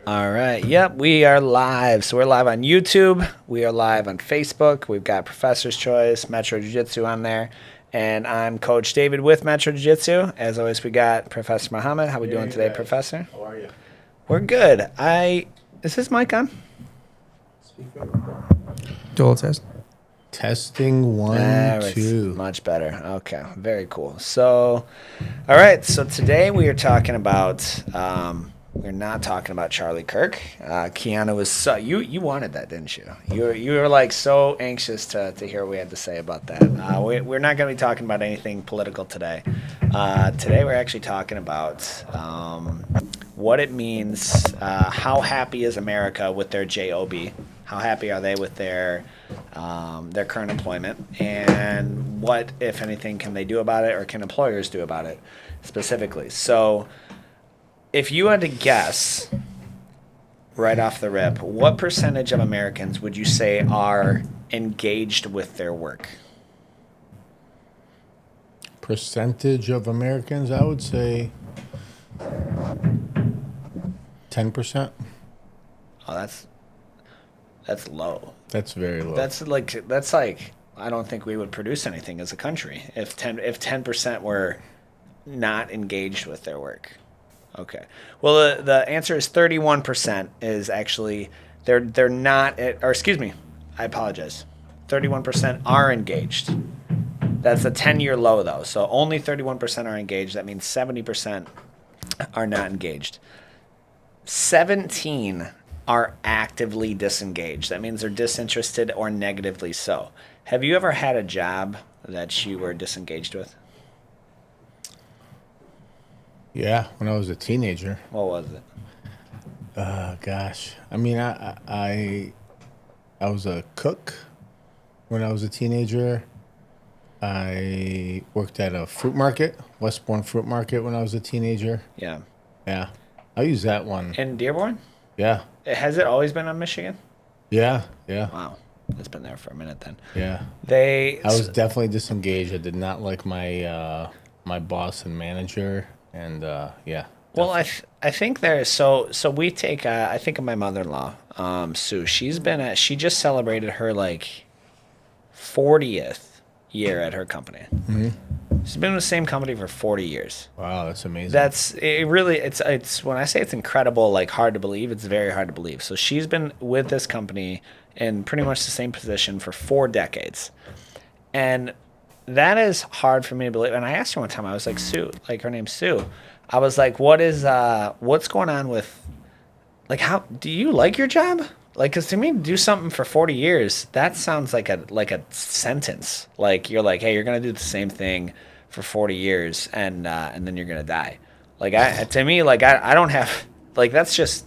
All right. Yep, we are live. So we're live on YouTube. We are live on Facebook. We've got Professor's Choice, Metro Jiu-Jitsu on there. And I'm Coach David with Metro Jiu-Jitsu. As always, we got Professor Muhammad. How we doing today, guys. Professor? How are you? We're good. Is this mic on? Dual test. Testing one, two. Much better. Okay, very cool. So, all right. So today we are talking about. We're not talking about Charlie Kirk. Keanu was so you wanted that, didn't you? You were like so anxious to hear what we had to say about that. We're not going to be talking about anything political today. Today we're actually talking about what it means. How happy is America with their J.O.B? How happy are they with their current employment, and what, if anything, can they do about it, or can employers do about it specifically? So, if you had to guess right off the rip, what percentage of Americans would you say are engaged with their work? Percentage of Americans, I would say 10%. Oh, that's low. That's very low. That's like I don't think we would produce anything as a country if 10% were not engaged with their work. Okay. Well, the answer is 31% is actually they're not, or excuse me, I apologize. 31% are engaged. That's a 10-year low though. So only 31% are engaged. That means 70% are not engaged. 17 are actively disengaged. That means they're disinterested or negatively so. Have you ever had a job that you were disengaged with? Yeah, when I was a teenager. What was it? Gosh. I mean, I was a cook when I was a teenager. I worked at a fruit market, Westbourne Fruit Market, when I was a teenager. Yeah. Yeah. I'll use that one. In Dearborn? Yeah. Has it always been on Michigan? Yeah, yeah. Wow. It's been there for a minute then. Yeah. I was definitely disengaged. I did not like my my boss and manager. And yeah. Well, I think there's so we take I think of my mother-in-law, Sue. She just celebrated her like 40th year at her company. Mm-hmm. She's been with the same company for 40 years. Wow, that's amazing. It's when I say it's incredible, like hard to believe, it's very hard to believe. So she's been with this company in pretty much the same position for 4 decades. And that is hard for me to believe. And I asked her one time, I was like, Sue, like her name's Sue. I was like, what's going on with, like, how, do you like your job? Like, cause to me, do something for 40 years, that sounds like a sentence. Like you're like, hey, you're going to do the same thing for 40 years and then you're going to die. Like to me, like I don't have, like, that's just,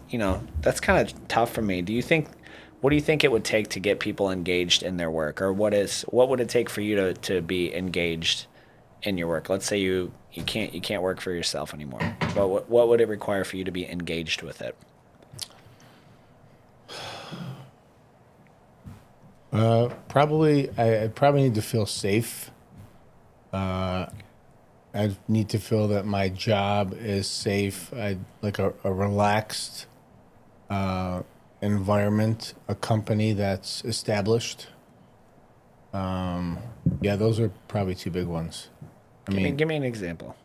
that's kind of tough for me. What do you think it would take to get people engaged in their work, or what would it take for you to be engaged in your work? Let's say you can't work for yourself anymore. What would it require for you to be engaged with it? Probably I probably need to feel safe. I need to feel that my job is safe. I like a relaxed environment, a company that's established. Yeah, those are probably 2 big ones. Give me an example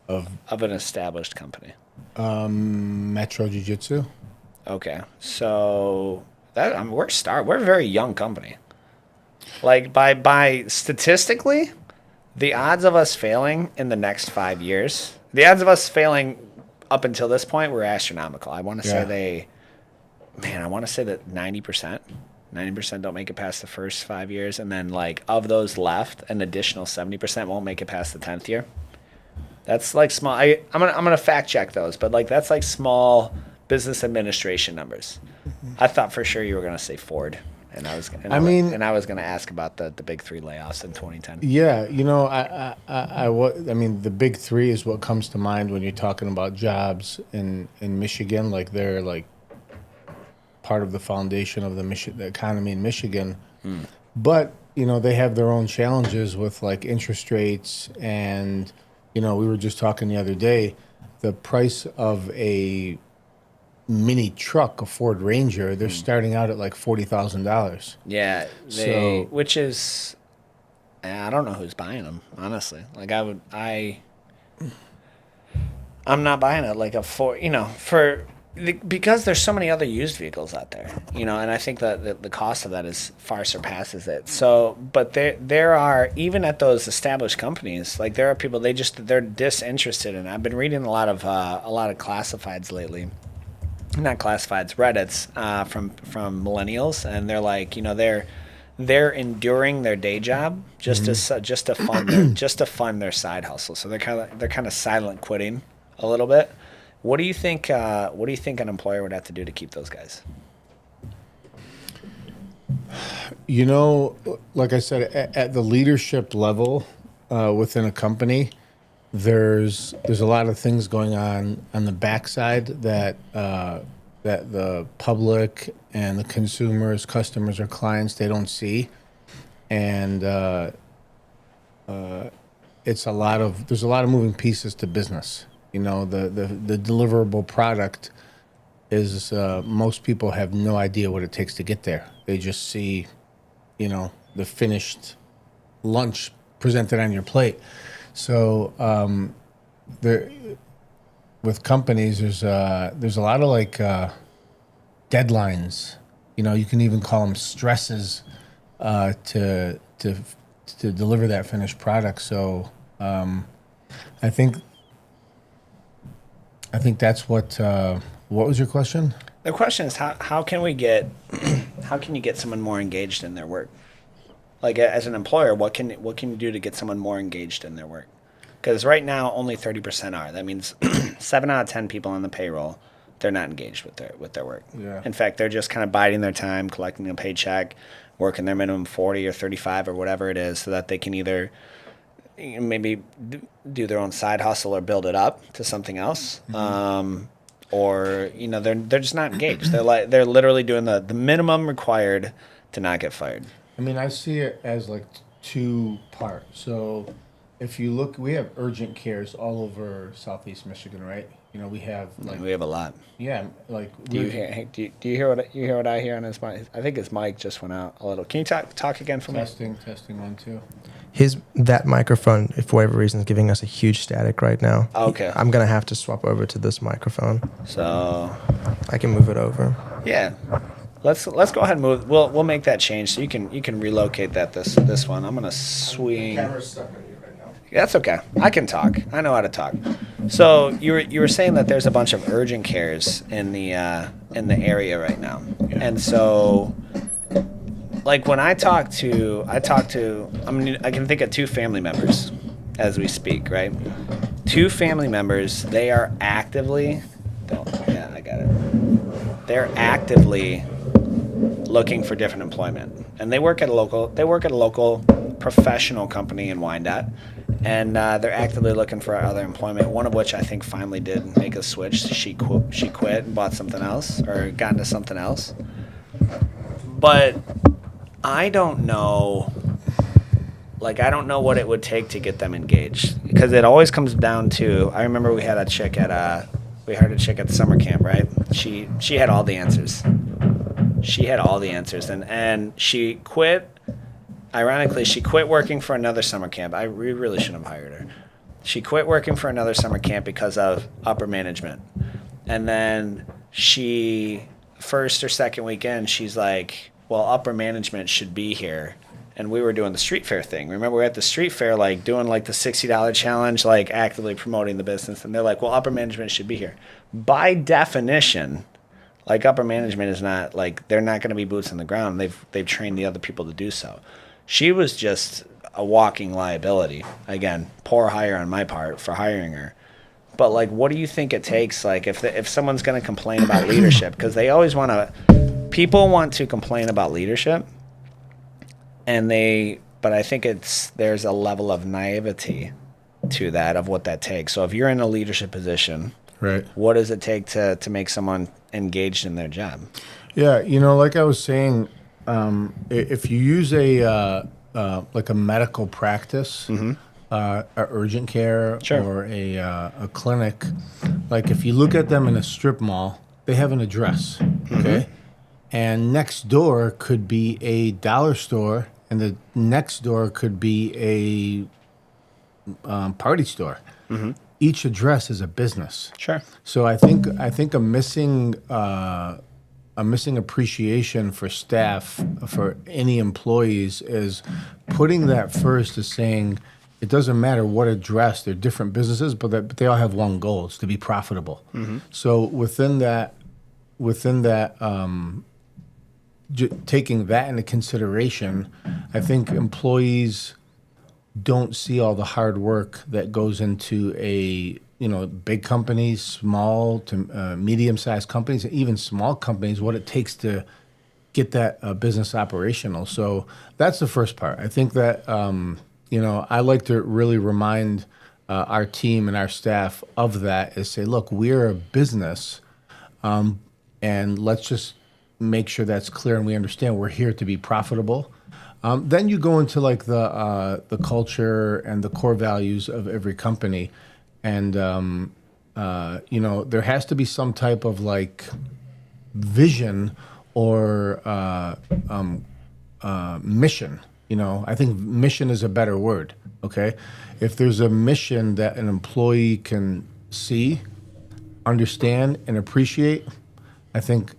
of an established company. Metro Jiu-Jitsu. Okay, so we're a very young company. Like by statistically, the odds of us failing in the next 5 years, the odds of us failing up until this point were astronomical. I want to say that 90% don't make it past the first 5 years, and then like of those left, an additional 70% won't make it past the 10th year. That's like small. I'm gonna fact check those, but like that's like small business administration numbers. I thought for sure you were gonna say Ford, and I was gonna ask about the big 3 layoffs in 2010. Yeah, I mean the big 3 is what comes to mind when you're talking about jobs in Michigan. Like they're like part of the foundation of the economy in Michigan. But, they have their own challenges with like interest rates. And, we were just talking the other day, the price of a mini truck, a Ford Ranger, they're starting out at like $40,000. Yeah, So which is, I don't know who's buying them, honestly. Like I'm not buying it like a for because there's so many other used vehicles out there, and I think that the cost of that is far surpasses it. So, but there are, even at those established companies, like there are people, they're disinterested in it. I've been reading a lot of classifieds lately, not classifieds, Reddits, from millennials, and they're like, they're enduring their day job just to fund their side hustle. So they're kind of silent quitting a little bit. What do you think? What do you think an employer would have to do to keep those guys? Like I said, at the leadership level within a company, there's a lot of things going on the backside that that the public and the consumers, customers, or clients, they don't see, and there's a lot of moving pieces to business. The deliverable product is most people have no idea what it takes to get there. They just see, the finished lunch presented on your plate. So there, with companies, there's a lot of like deadlines. You can even call them stresses to deliver that finished product. So I think that's what. What was your question? The question is how can we get how can you get someone more engaged in their work? Like as an employer, what can you do to get someone more engaged in their work? Because right now only 30% are. That means 7 out of 10 people on the payroll, they're not engaged with their work. Yeah. In fact, they're just kind of biding their time, collecting a paycheck, working their minimum 40 or 35 or whatever it is, so that they can either maybe do their own side hustle or build it up to something else. Mm-hmm. Or they're just not engaged. They're literally doing the minimum required to not get fired. I mean, I see it as like two parts. So if you look, we have urgent cares all over Southeast Michigan, right? We have We have a lot. Yeah, like do you hear what I hear on his mic? I think his mic just went out a little. Can you talk again for me? Testing 1 2. That microphone, for whatever reason, is giving us a huge static right now. Okay. I'm gonna have to swap over to this microphone. So I can move it over. Yeah. Let's go ahead and move. We'll make that change so you can relocate this one. I'm gonna swing. The camera's stuck on you right now. That's okay. I can talk. I know how to talk. So you were saying that there's a bunch of urgent cares in the area right now, Yeah. and so like when I talk to I can think of 2 family members as we speak, right? 2 family members. They are actively. Yeah, I got it. They're actively looking for different employment, and they work at a local professional company in Wyandotte, and they're actively looking for other employment. One of which I think finally did make a switch. She quit and bought something else or got into something else. But I don't know. Like, I don't know what it would take to get them engaged, because it always comes down to. I remember we hired a chick at summer camp, right? She had all the answers. And she quit. Ironically, she quit working for another summer camp. We really shouldn't have hired her. She quit working for another summer camp because of upper management. And then first or second weekend, she's like, well, upper management should be here. And we were doing the street fair thing. Remember, we were at the street fair, like doing like the $60 challenge, like actively promoting the business. And they're like, well, upper management should be here. By definition, like upper management is not like, they're not going to be boots on the ground. They've trained the other people to do so. She was just a walking liability. Again, poor hire on my part for hiring her. But like, what do you think it takes? Like, if someone's going to complain about leadership, because they always people want to complain about leadership, but I think there's a level of naivety to that, of what that takes. So if you're in a leadership position, Right. what does it take to make someone engaged in their job? Yeah, like I was saying, if you use like a medical practice, a urgent care, Sure. or a clinic, like if you look at them in a strip mall, they have an address, okay? And next door could be a dollar store, and the next door could be a party store. Each address is a business. Sure. So I think a missing appreciation for staff, for any employees, is putting that first, is saying it doesn't matter what address, they're different businesses, but they all have one goal: is to be profitable. So within that, taking that into consideration, I think employees don't see all the hard work that goes into big companies, small to medium-sized companies, and even small companies, what it takes to get that business operational. So that's the first part. I think that I like to really remind our team and our staff of that, is say, look, we're a business, and let's just make sure that's clear and we understand we're here to be profitable. Then you go into like the culture and the core values of every company, and there has to be some type of like vision or mission. I think mission is a better word. Okay, if there's a mission that an employee can see, understand, and appreciate, I think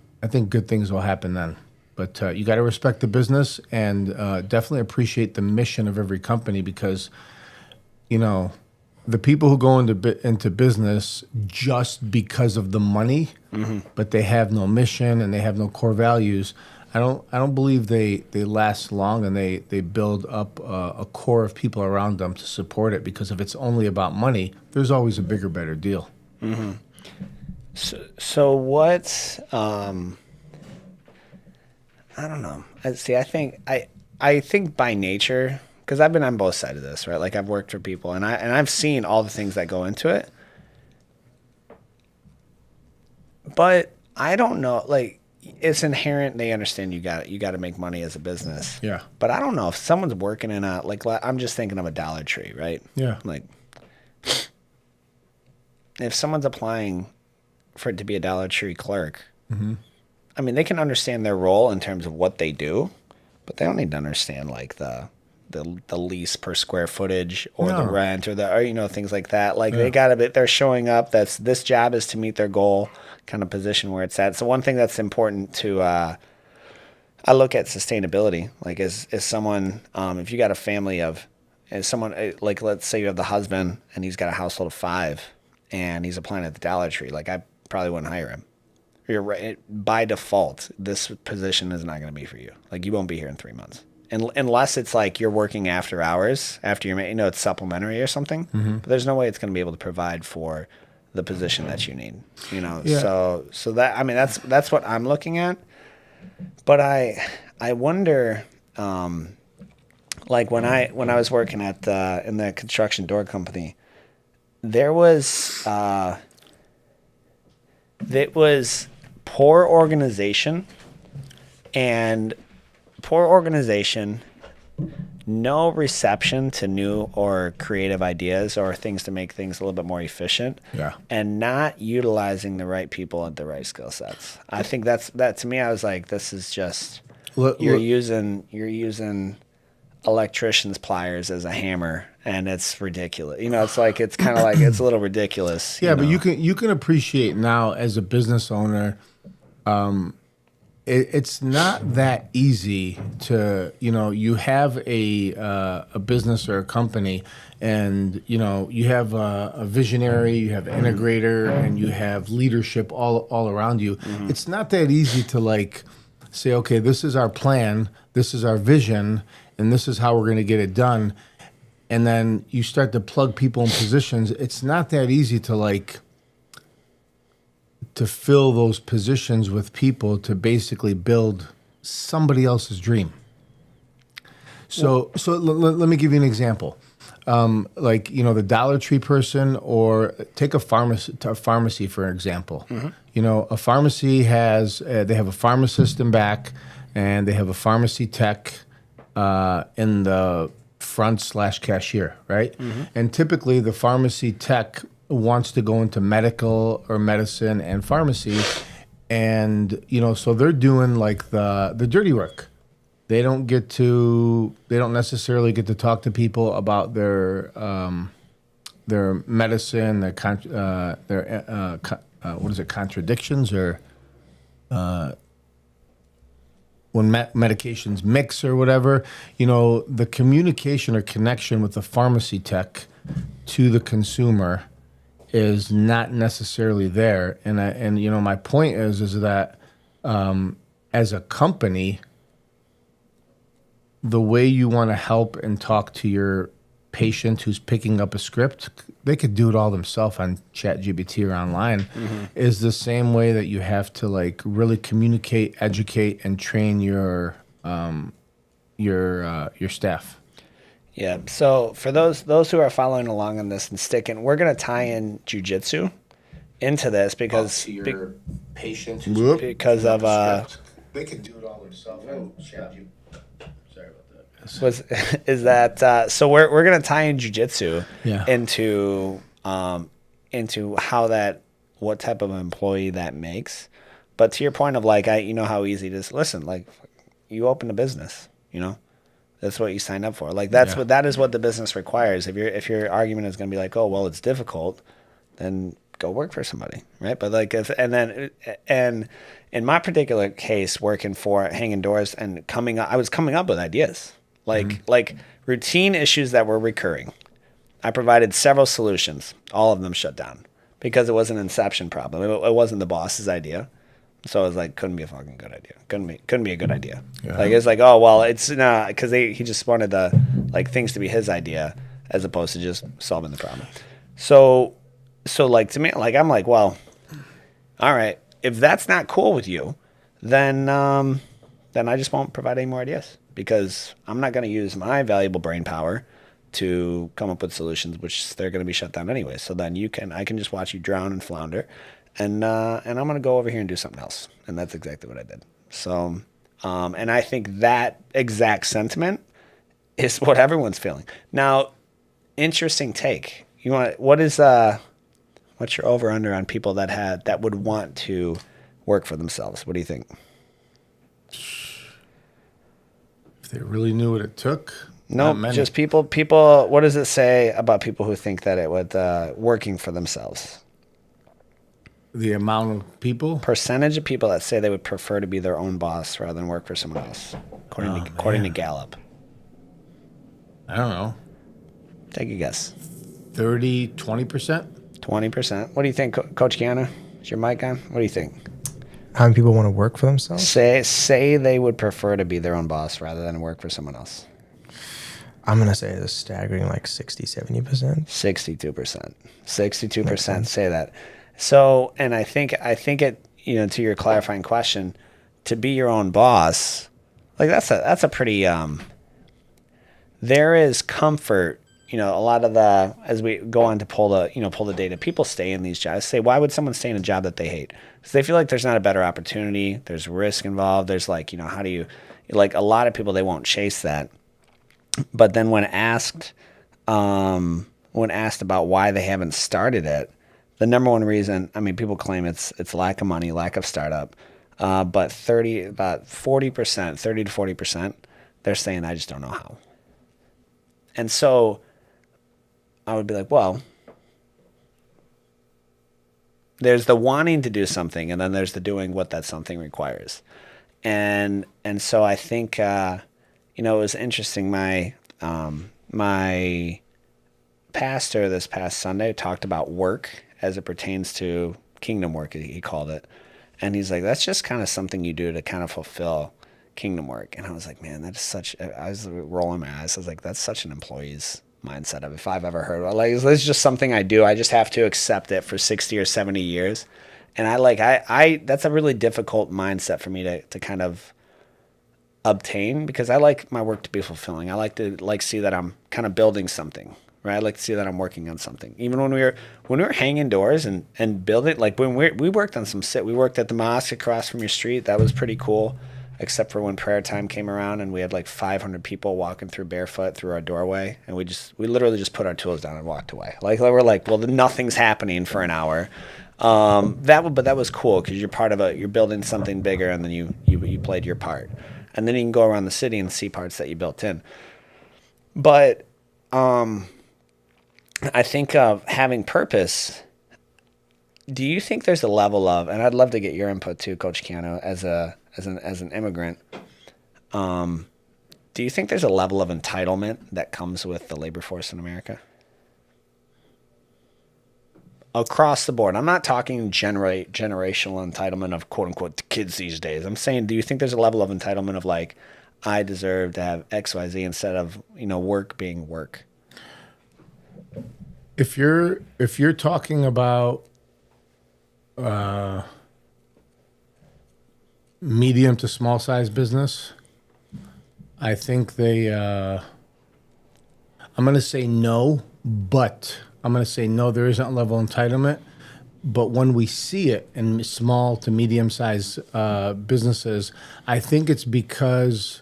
good things will happen then. But you got to respect the business and definitely appreciate the mission of every company, because, the people who go into business just because of the money, but they have no mission and they have no core values, I don't believe they last long, and they build up a core of people around them to support it. Because if it's only about money, there's always a bigger, better deal. So what's I don't know. I think by nature, because I've been on both sides of this, right? Like I've worked for people, and I've seen all the things that go into it. But I don't know. Like it's inherent. They understand you got to make money as a business. Yeah. But I don't know if someone's working in I'm just thinking of a Dollar Tree, right? Yeah. Like if someone's applying for it to be a Dollar Tree clerk. I mean, they can understand their role in terms of what they do, but they don't need to understand like the lease per square footage or the rent or things like that. Like they're showing up. This job is to meet their goal kind of position where it's at. So one thing that's important to, I look at sustainability, like is someone, if you got a family is someone like, let's say you have the husband and he's got a household of 5 and he's applying at the Dollar Tree. Like I probably wouldn't hire him. You're right. By default, this position is not going to be for you. Like you won't be here in 3 months, unless it's like you're working after hours, after it's supplementary or something. But there's no way it's going to be able to provide for the position that you need. Yeah. So that that's what I'm looking at. But I wonder, like when I was working at in the construction door company, there was poor organization, no reception to new or creative ideas or things to make things a little bit more efficient, and not utilizing the right people at the right skill sets. I think that to me, I was like, this is just you're using electrician's pliers as a hammer, and it's ridiculous. It's kind of like it's a little ridiculous. Yeah, but you can appreciate now as a business owner, it's not that easy to you have a business or a company, and you have a visionary, you have an integrator, and you have leadership all around you. It's not that easy to like say, okay, this is our plan, this is our vision, and this is how we're going to get it done. And then you start to plug people in positions. It's not that easy to fill those positions with people to basically build somebody else's dream. So let me give you an example. The Dollar Tree person, or take a pharmacy for example. A pharmacy they have a pharmacist in back, and they have a pharmacy tech in the front/cashier, right? And typically the pharmacy tech wants to go into medical or medicine and pharmacy, and so they're doing like the dirty work. They don't necessarily get to talk to people about their medicine, what is it, contradictions, or when medications mix or whatever. The communication or connection with the pharmacy tech to the consumer is not necessarily there. And my point is that as a company, the way you want to help and talk to your patient who's picking up a script, they could do it all themselves on ChatGPT or online, is the same way that you have to like really communicate, educate, and train your staff. Yeah. So for those who are following along on this and sticking, we're gonna tie in Jiu-Jitsu into this because To your patient because of they could do it all themselves on ChatGPT. Sorry about that. was is that so we're gonna tie in Jiu-Jitsu Yeah. into how that, what type of employee that makes. But to your point of like, you know how easy it is. Listen, like, you open a business, that's what you signed up for. Like that is what the business requires. If your argument is going to be like, oh well, it's difficult, then go work for somebody, right? But like and in my particular case, working for Hanging Doors and I was coming up with ideas like routine issues that were recurring. I provided several solutions. All of them shut down because it was an inception problem. It wasn't the boss's idea. So I was like, couldn't be a fucking good idea. Couldn't be a good idea. Yeah. Like it's like, oh well, it's not, because he just wanted the like things to be his idea as opposed to just solving the problem. So like to me, like I'm like, well, all right, if that's not cool with you, then I just won't provide any more ideas because I'm not going to use my valuable brain power to come up with solutions, which they're going to be shut down anyway. So then I can just watch you drown and flounder. And I'm going to go over here and do something else. And that's exactly what I did. So, and I think that exact sentiment is what everyone's feeling. Now, interesting take. What's your over under on people that would want to work for themselves? What do you think? If they really knew what it took. No, just people, what does it say about people who think that it would, working for themselves? The amount of people? Percentage of people that say they would prefer to be their own boss rather than work for someone else, according to Gallup. I don't know. Take a guess. 30, 20%? 20%. What do you think, Coach Kiana? Is your mic on? What do you think? How many people want to work for themselves? Say they would prefer to be their own boss rather than work for someone else. I'm going to say it's staggering like 60, 70%. 62%. 62% say that. So, and I think it, to your clarifying question, to be your own boss, like that's a pretty, there is comfort, a lot of as we go on to pull the data, people stay in these jobs. Say, why would someone stay in a job that they hate? Because they feel like there's not a better opportunity. There's risk involved. There's like, how do you, like a lot of people, they won't chase that. But then when asked about why they haven't started it, the number one reason, people claim it's lack of money, lack of startup, but about 40%, 30 to 40%, they're saying, I just don't know how. And so I would be like, well, there's the wanting to do something, and then there's the doing what that something requires. And so I think, it was interesting. My pastor this past Sunday talked about work as it pertains to kingdom work, he called it. And he's like, that's just kind of something you do to kind of fulfill kingdom work. And I was like, man, that is I was rolling my eyes. I was like, that's such an employee's mindset of, if I've ever heard of it. Like, it's just something I do. I just have to accept it for 60 or 70 years. And I that's a really difficult mindset for me to kind of obtain, because I like my work to be fulfilling. I like to see that I'm kind of building something, right? I like to see that I'm working on something. Even when we were hanging doors and building, like when we worked on we worked at the mosque across from your street. That was pretty cool, except for when prayer time came around and we had like 500 people walking through barefoot through our doorway, and we literally just put our tools down and walked away. Like we're like, well, nothing's happening for an hour. But that was cool because you're part of you're building something bigger, and then you played your part, and then you can go around the city and see parts that you built in. But I think of having purpose. Do you think there's a level of, and I'd love to get your input too, Coach Keanu, as an immigrant. Do you think there's a level of entitlement that comes with the labor force in America? Across the board. I'm not talking generational entitlement of quote unquote the kids these days. I'm saying, do you think there's a level of entitlement of like, I deserve to have XYZ instead of, work being work? If you're talking about medium to small size business, I think they. I'm going to say no, but I'm going to say no. There isn't a level of entitlement, but when we see it in small to medium size businesses, I think it's because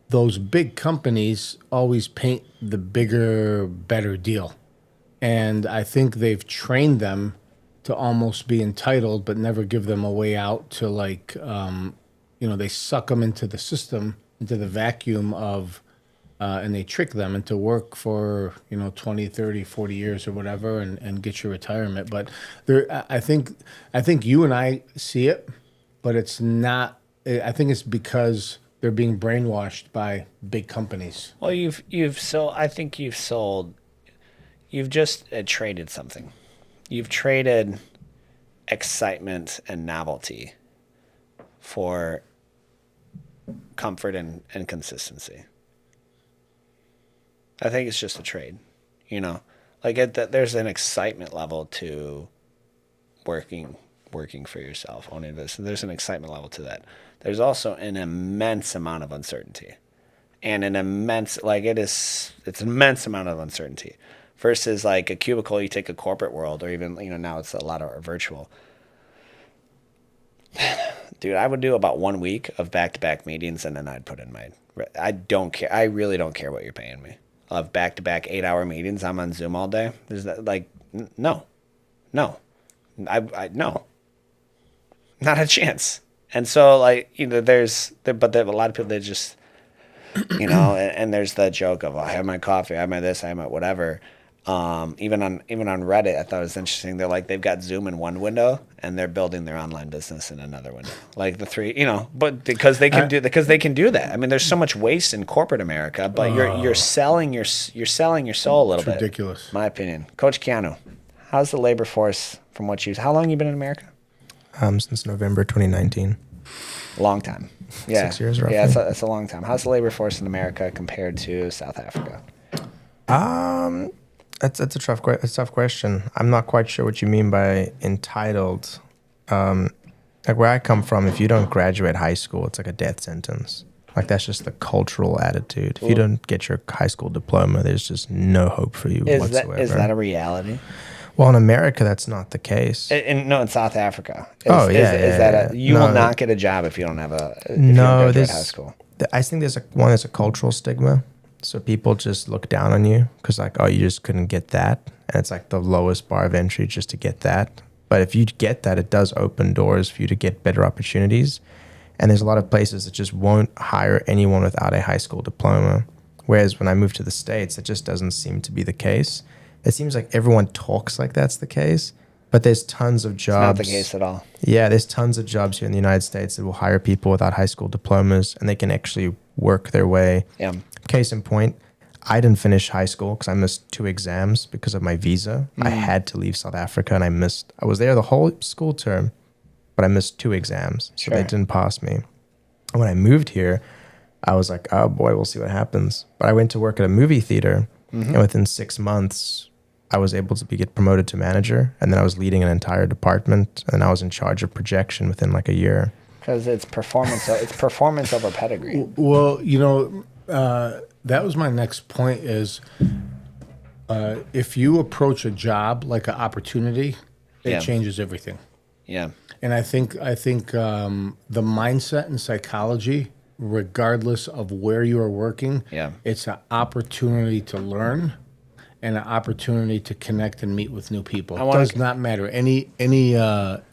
those big companies always paint the bigger, better deal. And I think they've trained them to almost be entitled, but never give them a way out to like, they suck them into the system, into the vacuum of, and they trick them into work for, 20, 30, 40 years or whatever and get your retirement. But I think you and I see it, but it's not, I think it's because they're being brainwashed by big companies. Well, you've just traded something. You've traded excitement and novelty for comfort and consistency. I think it's just a trade, there's an excitement level to working for yourself, owning this. There's an excitement level to that. There's also an immense amount of uncertainty, and it's an immense amount of uncertainty versus like a cubicle. You take a corporate world, or even, now it's a lot of virtual. Dude, I would do about 1 week of back-to-back meetings, and then I'd put in I don't care. I really don't care what you're paying me. Of back-to-back 8-hour meetings, I'm on Zoom all day. There's that, no, I no, not a chance. And so but there a lot of people that just, and there's the joke of, I have my coffee, I have my this, I have my whatever. Even on Reddit, I thought it was interesting. They're like, they've got Zoom in one window and they're building their online business in another window. Like the three, but because they can do that. I mean, there's so much waste in corporate America, but you're selling your soul a little bit. Ridiculous. My opinion. Coach Keanu, how's the labor force from how long you been in America? Since November 2019. Long time. Yeah. 6 years roughly. Yeah, that's a long time. How's the labor force in America compared to South Africa? That's a tough question. I'm not quite sure what you mean by entitled. Like where I come from, if you don't graduate high school, it's like a death sentence. Like that's just the cultural attitude. If you don't get your high school diploma, there's just no hope for you whatsoever. Is that a reality? Well, in America, that's not the case. In South Africa. You will not get a job if you don't have if you don't graduate high school. I think there's a cultural stigma. So people just look down on you because like, oh, you just couldn't get that. And it's like the lowest bar of entry just to get that. But if you get that, it does open doors for you to get better opportunities. And there's a lot of places that just won't hire anyone without a high school diploma. Whereas when I moved to the States, it just doesn't seem to be the case. It seems like everyone talks like that's the case, but there's tons of jobs. It's not the case at all. Yeah, there's tons of jobs here in the United States that will hire people without high school diplomas, and they can actually work their way. Yeah. Case in point, I didn't finish high school because I missed 2 exams because of my visa. I had to leave South Africa, and I was there the whole school term, but I missed 2 exams, so they didn't pass me. And when I moved here, I was like, oh boy, we'll see what happens. But I went to work at a movie theater, and within 6 months, I was able to get promoted to manager, and then I was leading an entire department, and I was in charge of projection within like a year. Because it's performance. It's performance over pedigree. Well, that was my next point. Is if you approach a job like an opportunity, it changes everything. Yeah. And I think the mindset and psychology, regardless of where you are working, it's an opportunity to learn. and an opportunity to connect and meet with new people. I It wanna- does not matter any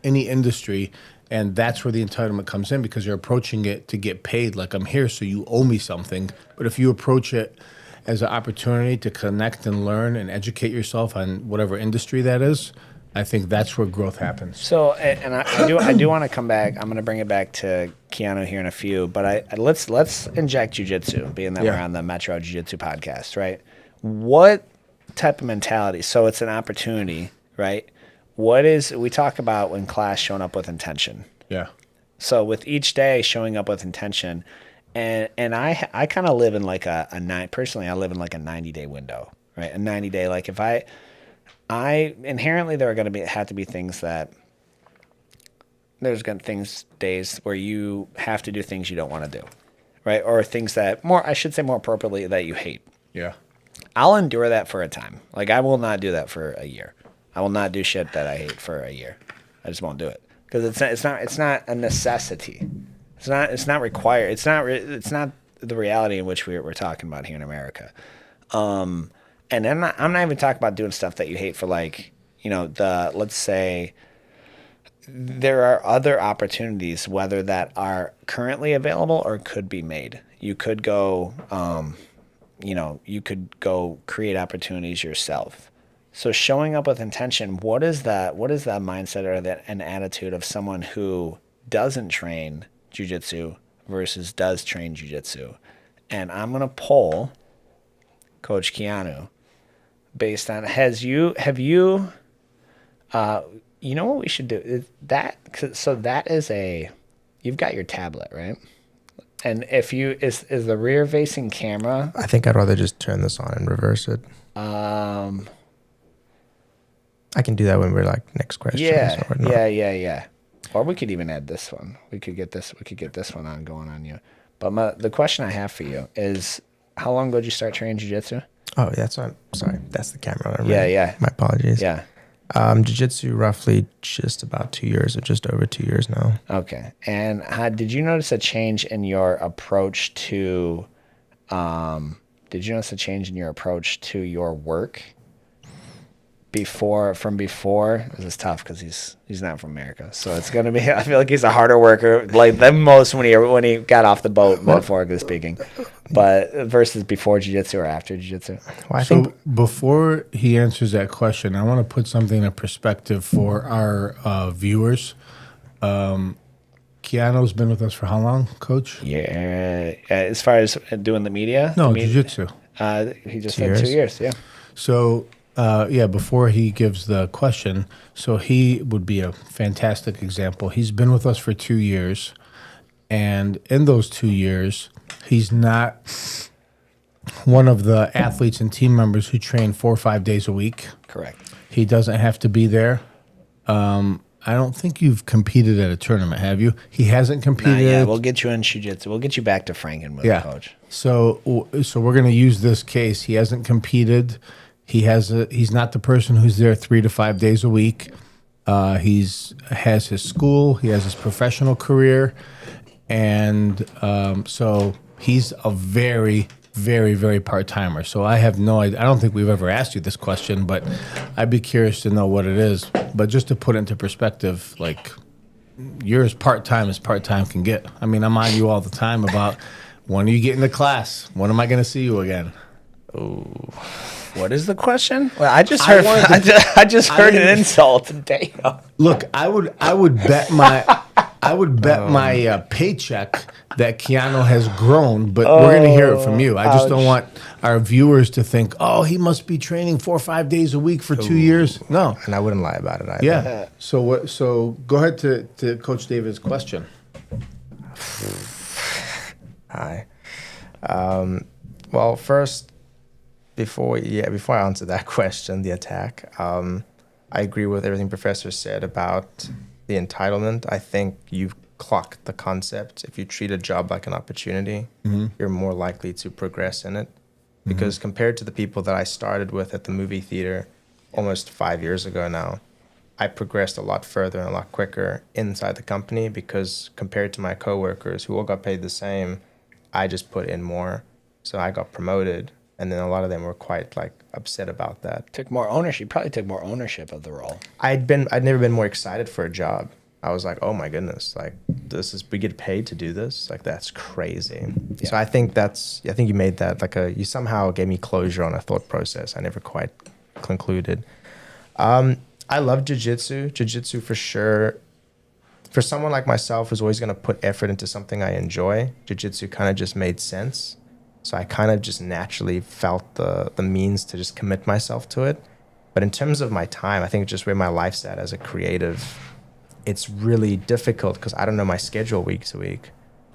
industry, and that's where the entitlement comes in because you're approaching it to get paid. Like, I'm here, so you owe me something. But if you approach it as an opportunity to connect and learn and educate yourself on whatever industry that is, I think that's where growth happens. So, and I do want to come back. I'm going to bring it back to Keanu here in a few, but let's inject jiu-jitsu, being that we're on the Metro Jiu-Jitsu podcast, right? What type of mentality? So it's an opportunity, right? We talk about when class showing up with intention. Yeah. So with each day showing up with intention, and I kind of live in like a nine. Personally, I live in like a 90-day window, right? A 90-day. Like if I inherently there are going to have to be things that there's going to days where you have to do things you don't want to do, right? Or things that more appropriately that you hate. Yeah. I'll endure that for a time. Like I will not do that for a year. I will not do shit that I hate for a year. I just won't do it because it's not a necessity. It's not required. It's not the reality in which we're talking about here in America. And then I'm not even talking about doing stuff that you hate for, like, let's say there are other opportunities, whether that are currently available or could be made. You could go, create opportunities yourself. So showing up with intention, what is that mindset or an attitude of someone who doesn't train jiu-jitsu versus does train jiu-jitsu? And I'm going to poll Coach Keanu based on you know what we should do is that, so that is you've got your tablet, right? And if is the rear facing camera, I think I'd rather just turn this on and reverse it. I can do that when we're like next question. yeah, or we could even add this one. We could get this one on going on you. But the question I have for you is, how long ago did you start training jiu-jitsu? Oh, sorry. That's the camera. Yeah. My apologies. Yeah. Jiu-jitsu roughly just about 2 years or just over 2 years now. Okay. And did you notice a change in your approach to your work before? This is tough because he's not from America, so it's gonna be. I feel like he's a harder worker like than most when he got off the boat, metaphorically speaking. But versus before jiu-jitsu or after jiu-jitsu. Well, I So think before he answers that question, I want to put something in perspective for our viewers. Keanu's been with us for how long, Coach? Yeah. As far as doing the media, No, jiu-jitsu. He just 2 said years. 2 years. Yeah. So, before he gives the question, so he would be a fantastic example. He's been with us for 2 years, and in those 2 years, he's not one of the athletes and team members who train 4 or 5 days a week. Correct. He doesn't have to be there. I don't think you've competed at a tournament, have you? He hasn't competed. Yeah, we'll get you in jiu-jitsu. We'll get you back to Franken with Coach. So we're going to use this case. He hasn't competed. He's not the person who's there 3 to 5 days a week. Has his school. He has his professional career, and so he's a very, very, very part-timer. So I have no idea. I don't think we've ever asked you this question, but I'd be curious to know what it is. But just to put it into perspective, like, you're as part-time can get. I mean, I'm on you all the time about when are you getting to class? When am I going to see you again? What is the question? Well, I just heard. I just heard an insult. Damn. Look, I would bet my paycheck that Keanu has grown, but we're going to hear it from you. I just don't want our viewers to think, oh, he must be training 4 or 5 days a week for 2 years. No. and I wouldn't lie about it either. Yeah. So go ahead to Coach David's question. Hi. Well, first, before I answer that question, the attack, I agree with everything Professor said about the entitlement. I think you've clocked the concept. If you treat a job like an opportunity, you're more likely to progress in it. Because compared to the people that I started with at the movie theater almost 5 years ago now, I progressed a lot further and a lot quicker inside the company because compared to my coworkers who all got paid the same, I just put in more. So I got promoted And then a lot of them were quite like upset about that. Took more ownership. You probably took more ownership of the role. I'd never been more excited for a job. I was like, oh my goodness, like we get paid to do this. Like that's crazy. Yeah. So I think you made that you somehow gave me closure on a thought process I never quite concluded. I love jiu-jitsu. Jiu-jitsu for sure. For someone like myself who's always going to put effort into something I enjoy, jiu-jitsu kind of just made sense. So I kind of just naturally felt the means to just commit myself to it. But in terms of my time, I think just where my life's at as a creative, it's really difficult because I don't know my schedule week to week.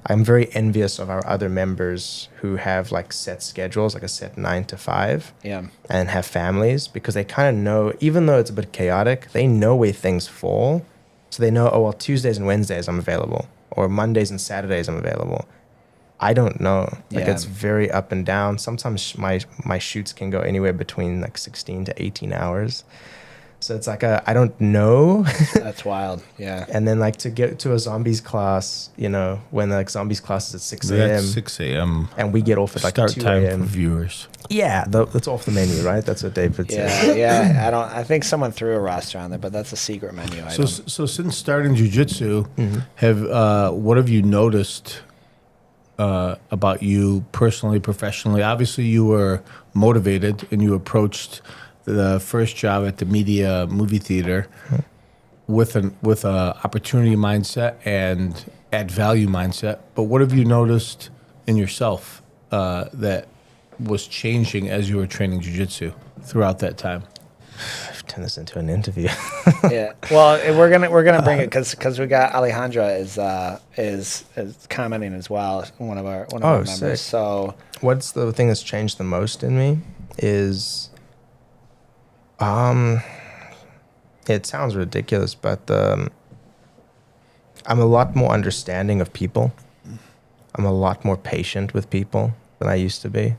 I'm very envious of our other members who have like set schedules, like a set 9 to 5, Yeah. and have families, because they kind of know, even though it's a bit chaotic, they know where things fall. So they know, oh, well, Tuesdays and Wednesdays I'm available, or Mondays and Saturdays I'm available. I don't know. Like Yeah. it's very up and down. Sometimes my shoots can go anywhere between like 16 to 18 hours. So it's like I don't know. That's wild. Yeah. And then like to get to a zombies class, when like zombies class is at 6 a.m. That's 6 a.m. and we get off at like Start 2 time for a.m. viewers. Yeah, that's off the menu, right? That's what David said. Yeah. I think someone threw a roster on there, but that's a secret menu item. So since starting jiu-jitsu, what have you noticed about you personally, professionally? Obviously, you were motivated and you approached the first job at the media movie theater with a opportunity mindset and add value mindset. But what have you noticed in yourself that was changing as you were training jiu-jitsu throughout that time? I've turned this into an interview. Yeah. Well, we're gonna bring it because we got Alejandra is commenting as well. One of our members. Sick. So What's the thing that's changed the most in me is, it sounds ridiculous, but I'm a lot more understanding of people. I'm a lot more patient with people than I used to be.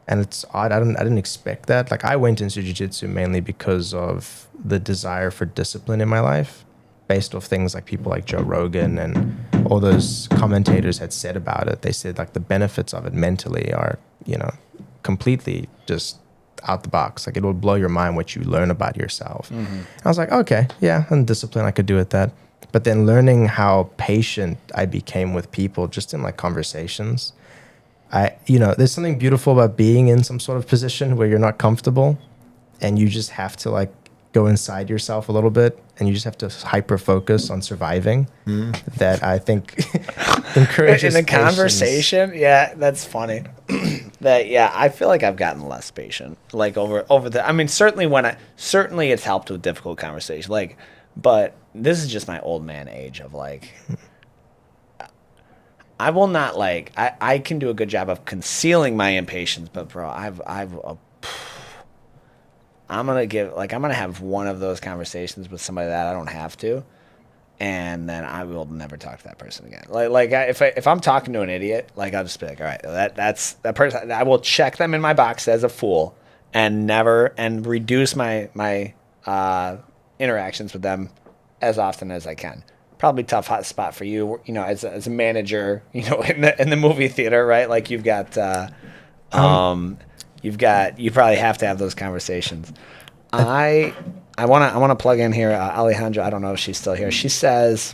And it's odd. I didn't expect that. Like I went into jiu-jitsu mainly because of the desire for discipline in my life, based off things like people like Joe Rogan and all those commentators had said about it. They said like the benefits of it mentally are, completely just out the box. Like it will blow your mind what you learn about yourself. Mm-hmm. And I was like, okay, yeah, and discipline, I could do with that. But then learning how patient I became with people just in like conversations. There's something beautiful about being in some sort of position where you're not comfortable and you just have to like go inside yourself a little bit and you just have to hyper focus on surviving. That I think encourages in a patience. conversation. Yeah, that's funny. I feel like I've gotten less patient. Like over the. I mean, certainly it's helped with difficult conversation. Like, but this is just my old man age of like. I will not like. I can do a good job of concealing my impatience, but bro, I'm gonna have one of those conversations with somebody that I don't have to, and then I will never talk to that person again. If I'm talking to an idiot, like I'll just be like, all right, that's that person. I will check them in my box as a fool, and reduce my interactions with them as often as I can. Probably tough hot spot for you, as a manager, in the movie theater, right? Like you probably have to have those conversations. I want to plug in here, Alejandra. I don't know if she's still here. She says,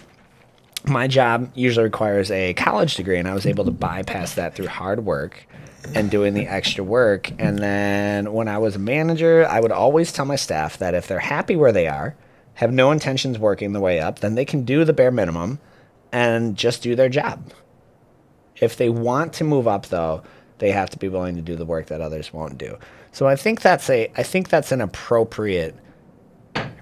my job usually requires a college degree, and I was able to bypass that through hard work and doing the extra work. And then when I was a manager, I would always tell my staff that if they're happy where they are, have no intentions working the way up, then they can do the bare minimum and just do their job. If they want to move up, though, they have to be willing to do the work that others won't do. So I think that's an appropriate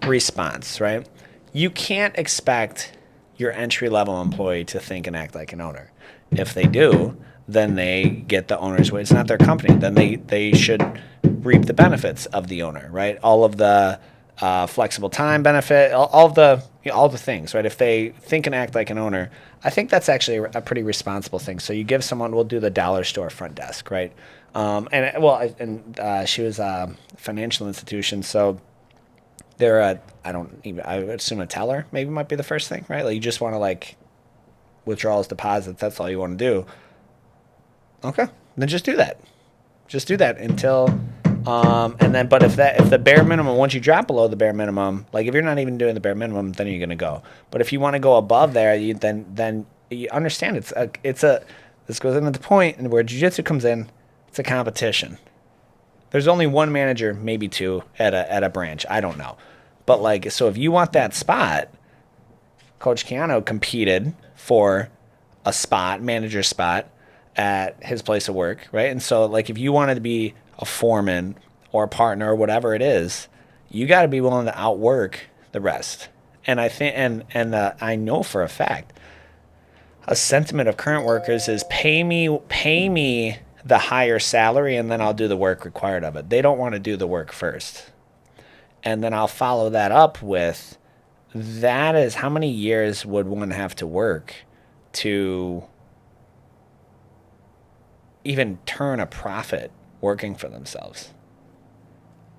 response, right? You can't expect your entry-level employee to think and act like an owner. If they do, then they get the owner's way. It's not their company. Then they should reap the benefits of the owner, right? All of the flexible time benefit, all the things, right? If they think and act like an owner, I think that's actually a pretty responsible thing. So you give someone, we'll do the dollar store front desk, right? She was a financial institution, so they're I would assume a teller maybe might be the first thing, right? Like you just want to like withdrawals, deposits, that's all you want to do. Okay, then just do that. Just do that until, and then, but if the bare minimum, once you drop below the bare minimum, like if you're not even doing the bare minimum, then you're gonna go. But if you want to go above there, then you understand this goes into the point and where jiu-jitsu comes in. It's a competition. There's only one manager, maybe two at a branch. I don't know, but like, so if you want that spot, Coach Keanu competed for a spot, manager spot, at his place of work, right? And so, like, if you wanted to be a foreman or a partner or whatever it is, you got to be willing to outwork the rest. And I think, and I know for a fact, a sentiment of current workers is pay me the higher salary, and then I'll do the work required of it. They don't want to do the work first, and then I'll follow that up with, that is how many years would one have to work to even turn a profit working for themselves.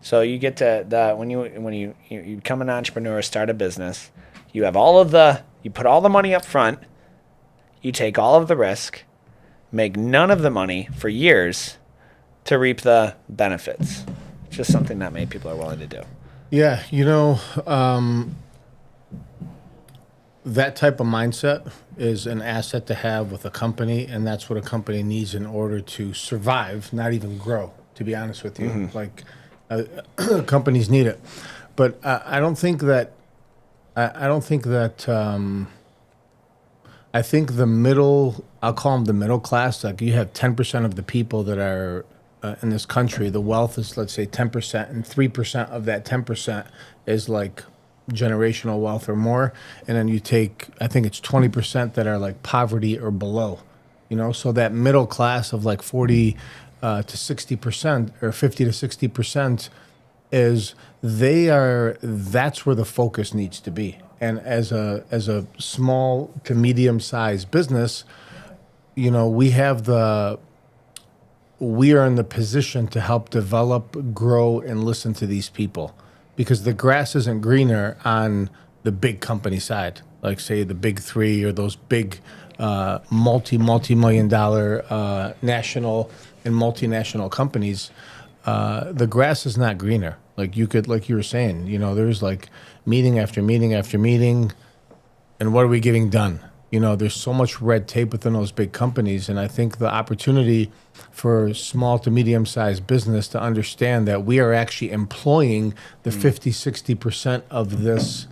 So you get to when you become an entrepreneur, start a business, you have you put all the money up front, you take all of the risk, make none of the money for years to reap the benefits. It's just something not many people are willing to do. Yeah, that type of mindset is an asset to have with a company, and that's what a company needs in order to survive, not even grow, to be honest with you. Mm-hmm. Like, companies need it. But I think the middle, I'll call them the middle class, like you have 10% of the people that are in this country, the wealth is, let's say, 10%, and 3% of that 10% is like generational wealth or more, and then you take, I think it's 20% that are like poverty or below, so that middle class of like 40 to 60% or 50 to 60% that's where the focus needs to be. And as a small to medium sized business, we are in the position to help develop, grow, and listen to these people. Because the grass isn't greener on the big company side, like say the big three or those big multi-million dollar national and multinational companies. The grass is not greener. Like you were saying, there's like meeting after meeting after meeting, and what are we getting done? There's so much red tape within those big companies, and I think the opportunity for small to medium-sized business to understand that we are actually employing the 50, 60% of this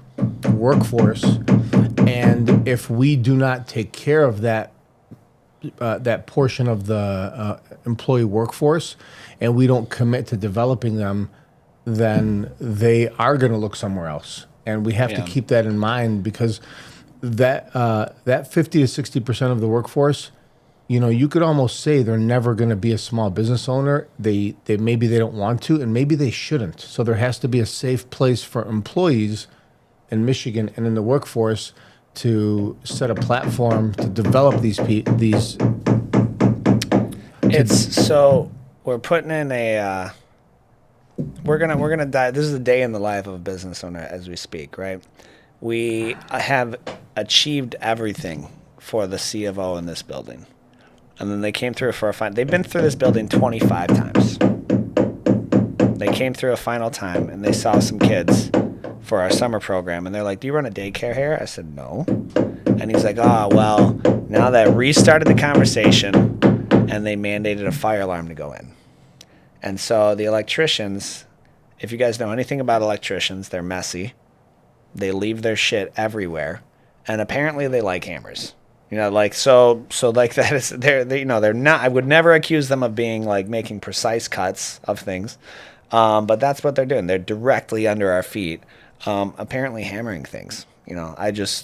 workforce, and if we do not take care of that portion of the employee workforce, and we don't commit to developing them, then they are going to look somewhere else, and we have to keep that in mind, because that 50 to 60% of the workforce, you could almost say they're never going to be a small business owner. They maybe they don't want to, and maybe they shouldn't. So there has to be a safe place for employees in Michigan and in the workforce to set a platform to develop these. So we're putting in a. We're gonna dive. This is a day in the life of a business owner as we speak, right? We have achieved everything for the C of O in this building. And then they came through for a final. They've been through this building 25 times. They came through a final time, and they saw some kids for our summer program. And they're like, do you run a daycare here? I said, no. And he's like, oh, well, now that restarted the conversation, and they mandated a fire alarm to go in. And so the electricians, if you guys know anything about electricians, they're messy. They leave their shit everywhere, and apparently they like hammers. So like that is they're not. I would never accuse them of being like making precise cuts of things, but that's what they're doing. They're directly under our feet, apparently hammering things.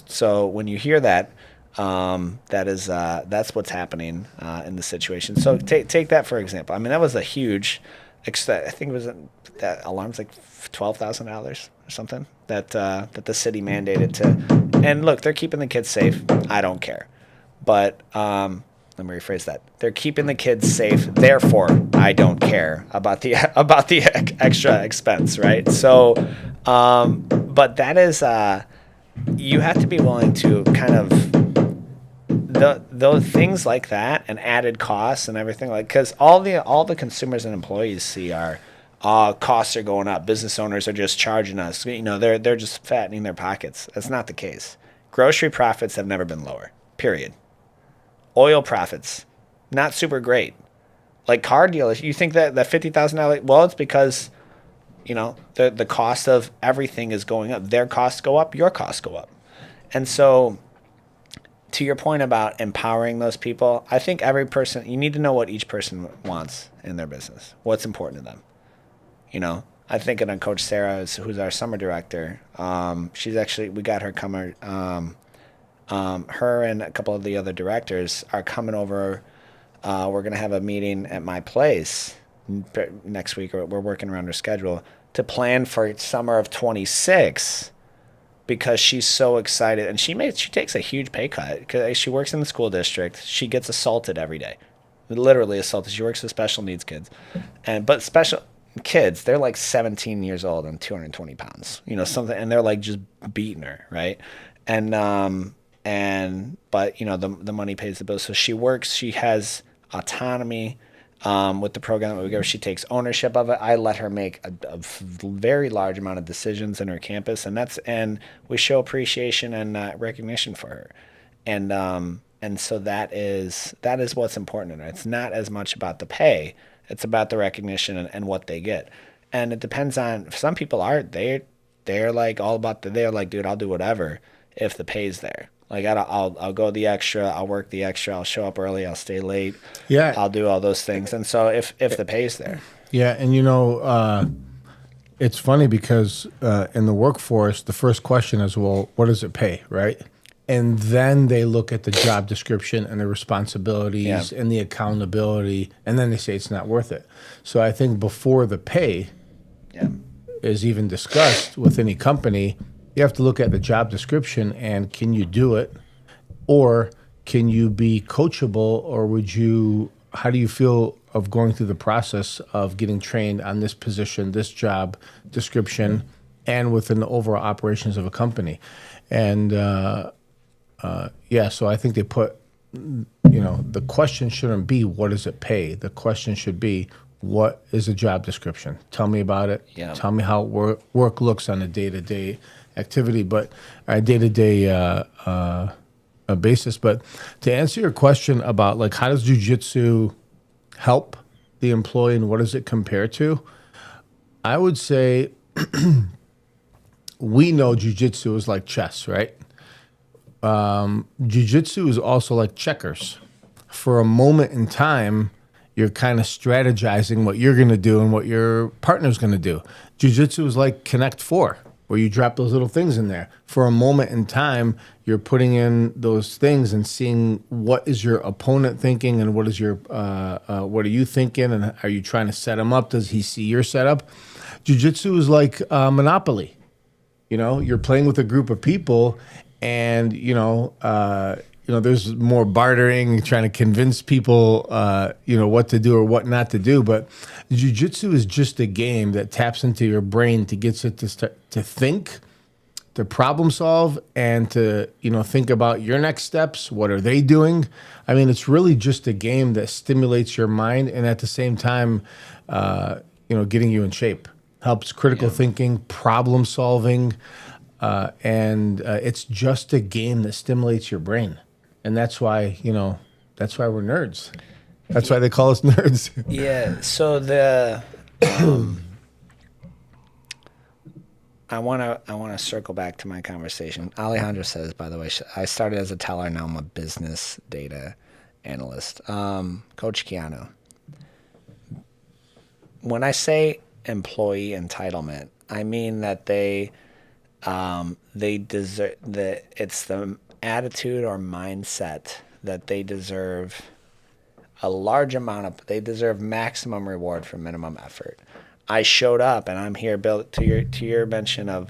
So when you hear that, that's what's happening in the situation. So take that for example. I mean, that was a huge. I think it was that alarm's like $12,000 or something that the city mandated to. And look, they're keeping the kids safe. I don't care, but let me rephrase that. They're keeping the kids safe. Therefore, I don't care about the extra expense, right? So, but that is you have to be willing to kind of. those things like that and added costs and everything, like, because all the consumers and employees see are costs are going up, business owners are just charging us, they're just fattening their pockets. That's not the case. Grocery profits have never been lower, period. Oil profits not super great. Like car dealers, you think that $50,000, well, it's because the cost of everything is going up. Their costs go up, your costs go up. And so to your point about empowering those people, I think every person, you need to know what each person wants in their business, what's important to them. I think of Coach Sarah, who's our summer director. She's actually, we got her coming. Her and a couple of the other directors are coming over. We're going to have a meeting at my place next week, or we're working around her schedule to plan for summer of 26, because she's so excited, and she takes a huge pay cut because she works in the school district. She gets assaulted every day, literally assaulted. She works with special needs kids, but special kids, they're like 17 years old and 220 pounds, something, and they're like just beating her, right? And but the money pays the bills. So she works. She has autonomy with the program that we give her. She takes ownership of it. I let her make a very large amount of decisions in her campus, and we show appreciation and recognition for her. And so that is what's important in her. It's not as much about the pay. It's about the recognition and what they get. And it depends on, some people they're like all about they're like, dude, I'll do whatever if the pay's there. Like I'll go the extra, I'll work the extra, I'll show up early, I'll stay late. Yeah. I'll do all those things. And so if the pay's there. Yeah, and it's funny because in the workforce, the first question is, well, what does it pay, right? And then they look at the job description and the responsibilities and the accountability, and then they say it's not worth it. So I think before the pay is even discussed with any company, you have to look at the job description and can you do it, or can you be coachable, or how do you feel of going through the process of getting trained on this position, this job description, and within the overall operations of a company. And so I think they put, the question shouldn't be what does it pay? The question should be, what is a job description? Tell me about it. Yeah. Tell me how work looks on a day-to-day activity, but a day-to-day basis. But to answer your question about like how does jiu-jitsu help the employee and what does it compare to, I would say we know jiu-jitsu is like chess, right? Jiu-jitsu is also like checkers. For a moment in time, you're kind of strategizing what you're going to do and what your partner's going to do. Jiu-jitsu is like Connect Four, where you drop those little things in there. For a moment in time, you're putting in those things and seeing what is your opponent thinking and what is what are you thinking, and are you trying to set him up? Does he see your setup? Jiu-jitsu is like Monopoly. You're playing with a group of people, and there's more bartering, trying to convince people, what to do or what not to do. But jiu-jitsu is just a game that taps into your brain to get it to start to think, to problem solve, and to think about your next steps. What are they doing? I mean, it's really just a game that stimulates your mind, and at the same time, getting you in shape. Helps critical thinking, problem solving. And it's just a game that stimulates your brain. And that's why, that's why we're nerds. That's why they call us nerds. Yeah. So I want to circle back to my conversation. Alejandro says, by the way, I started as a teller. Now I'm a business data analyst. Coach Keanu, when I say employee entitlement, I mean that they deserve it's the attitude or mindset that they deserve they deserve maximum reward for minimum effort. I showed up and I'm here built to your mention of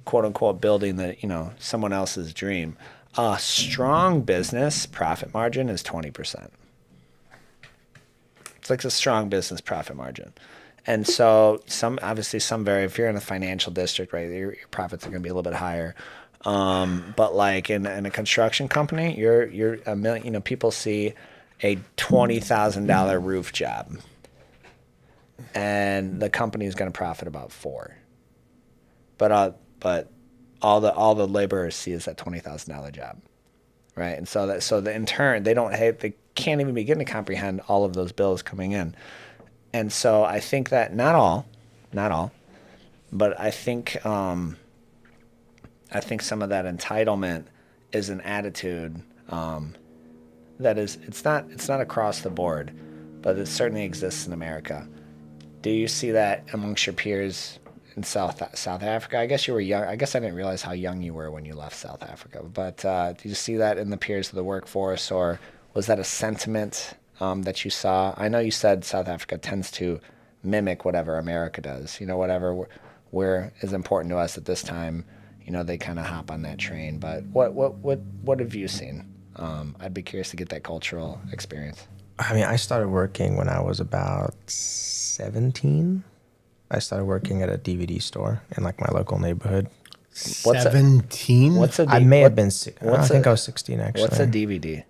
quote unquote building someone else's dream. A strong business profit margin is 20%. It's like a strong business profit margin. And so some vary. If you're in a financial district, right, your profits are going to be a little bit higher. But like in a construction company, you're a million. You know, people see a $20,000 roof job, and the company is going to profit about four. But all the laborers see is that $20,000 job, right? And so the in turn they can't even begin to comprehend all of those bills coming in. And so I think that not all, but I think some of that entitlement is an attitude that is it's not across the board, but it certainly exists in America. Do you see that amongst your peers in South Africa? I guess you were young. I guess I didn't realize how young you were when you left South Africa. But do you see that in the peers of the workforce, or was that a sentiment that you saw? I know you said South Africa tends to mimic whatever America does. You know, whatever where is important to us at this time. You know, they kind of hop on that train. But what have you seen? I'd be curious to get that cultural experience. I mean, I started working when I was about 17. I started working at a DVD store in like my local neighborhood. What's a- 17? What's a I D- may what- have been. I what's think a- I was 16 actually. What's a DVD?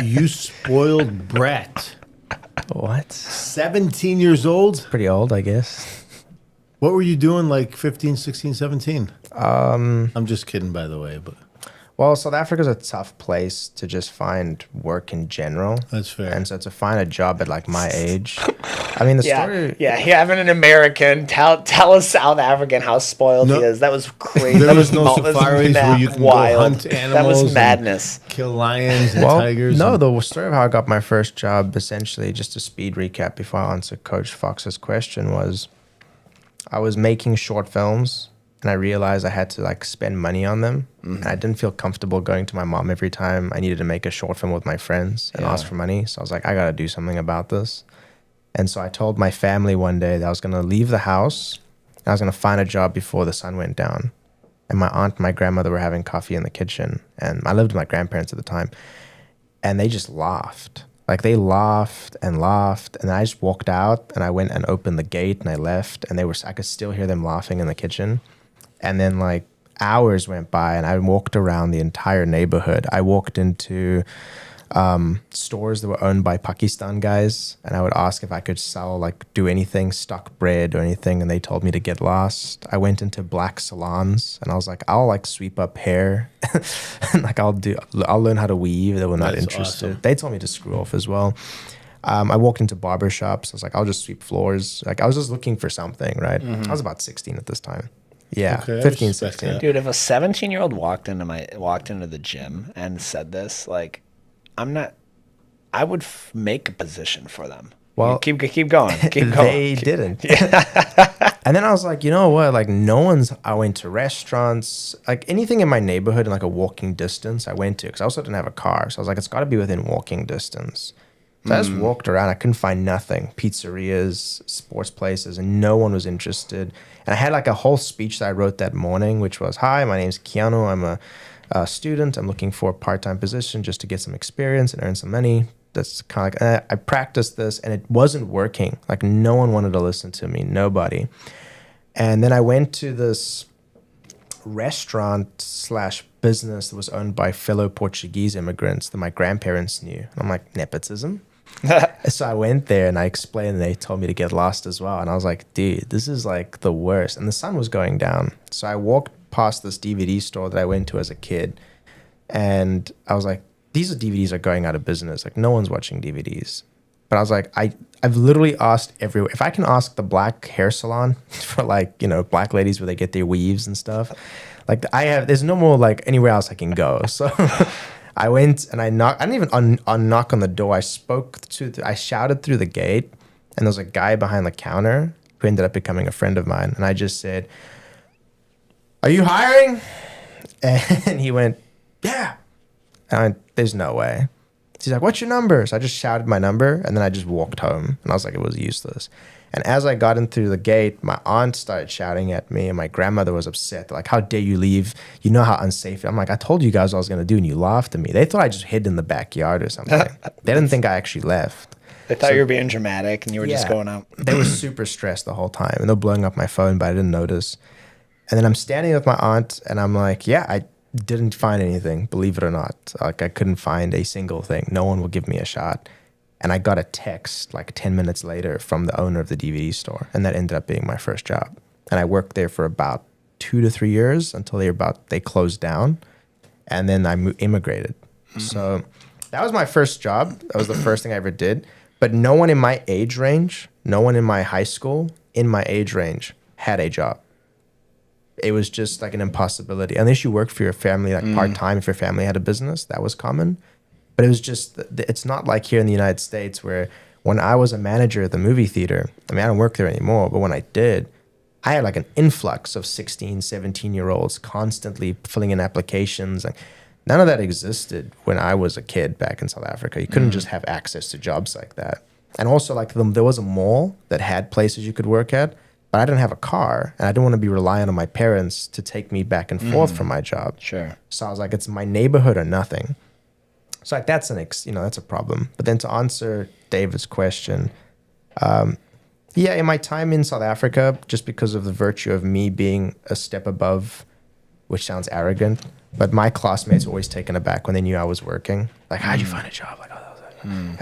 You spoiled brat. What? 17 years old? Pretty old, I guess. What were you doing like 15, 16, 17? I'm just kidding, by the way, but Well, South Africa's a tough place to just find work in general. that's fair. And so to find a job at like my age, I mean, the story. Yeah, having an American tell a South African how spoiled No, he is. That was crazy. there That was no that was safaris where you can go wild. hunt That animals was and- madness. Kill lions and Well, tigers. no, and- the story of how I got my first job, essentially, just a speed recap before I answer Coach Fox's question, was I was making short films and I realized I had to like spend money on them. And I didn't feel comfortable going to my mom every time I needed to make a short film with my friends and ask for money. So I was like, I got to do something about this. And so I told my family one day that I was going to leave the house and I was going to find a job before the sun went down. And my aunt and my grandmother were having coffee in the kitchen. And I lived with my grandparents at the time. And they just laughed. Like they laughed. And I just walked out and I went and opened the gate and I left. And I could still hear them laughing in the kitchen. And then like hours went by and I walked around the entire neighborhood. I walked into stores that were owned by Pakistan guys, and I would ask if I could do anything, stock bread or anything, and they told me to get lost. I went into black salons and I was like, I'll like sweep up hair and like I'll learn how to weave. They were not That's interested. awesome. They told me to screw off as well. I walked into barber shops. I was like, I'll just sweep floors. Like I was just looking for something, right? I was about 16 at this time. Yeah, Okay, I 15, respect 16. that. Dude, if a 17-year-old walked into the gym and said this, like, I would make a position for them. Well, keep going. Keep going. They didn't. And then I was like, you know what? Like I went to restaurants, like anything in my neighborhood in like a walking distance I went to, because I also didn't have a car. So I was like, it's got to be within walking distance. So I just walked around. I couldn't find nothing. Pizzerias, sports places, and no one was interested. And I had like a whole speech that I wrote that morning, which was, hi, my name's Keanu. I'm a student. I'm looking for a part-time position just to get some experience and earn some money. That's kind of like, I practiced this and it wasn't working. Like no one wanted to listen to me, nobody. And then I went to this restaurant/business that was owned by fellow Portuguese immigrants that my grandparents knew. And I'm like, nepotism? So I went there and I explained and they told me to get lost as well. And I was like, dude, this is like the worst. And the sun was going down. So I walked past this DVD store that I went to as a kid. And I was like, these DVDs are going out of business. Like no one's watching DVDs. But I was like, I've literally asked everywhere. If I can ask the black hair salon for like, you know, black ladies where they get their weaves and stuff, like there's no more like anywhere else I can go. So I went and I knocked. I didn't even knock on the door. I shouted through the gate, and there was a guy behind the counter who ended up becoming a friend of mine. And I just said, "Are you hiring?" And he went, "Yeah." And I went, there's no way. He's like, "What's your number?" So I just shouted my number, and then I just walked home. And I was like, it was useless. And as I got in through the gate, my aunt started shouting at me, and my grandmother was upset. They're like, how dare you leave? You know how unsafe. I'm like, I told you guys what I was going to do, and you laughed at me. They thought I just hid in the backyard or something. They didn't think I actually left. They thought you were being dramatic and you were just Yeah. going out. They were super stressed the whole time, and they're blowing up my phone, but I didn't notice. And then I'm standing with my aunt, and I'm like, yeah, I didn't find anything, believe it or not. Like, I couldn't find a single thing. No one will give me a shot. And I got a text like 10 minutes later from the owner of the DVD store, and that ended up being my first job. And I worked there for about 2 to 3 years until they closed down, and then I immigrated. So that was my first job. That was the first thing I ever did. But no one in my age range, no one in my high school, in my age range, had a job. It was just like an impossibility. Unless you worked for your family, like part-time, if your family had a business, that was common. But it was just, it's not like here in the United States where when I was a manager at the movie theater, I mean, I don't work there anymore, but when I did, I had like an influx of 16, 17-year-olds constantly filling in applications. And none of that existed when I was a kid back in South Africa. You couldn't just have access to jobs like that. And also, like, there was a mall that had places you could work at, but I didn't have a car, and I didn't want to be relying on my parents to take me back and forth from my job. Sure. So I was like, it's my neighborhood or nothing. So like that's that's a problem. But then to answer David's question, yeah, in my time in South Africa, just because of the virtue of me being a step above, which sounds arrogant, but my classmates were always taken aback when they knew I was working. Like, how'd you find a job? Like, oh, that was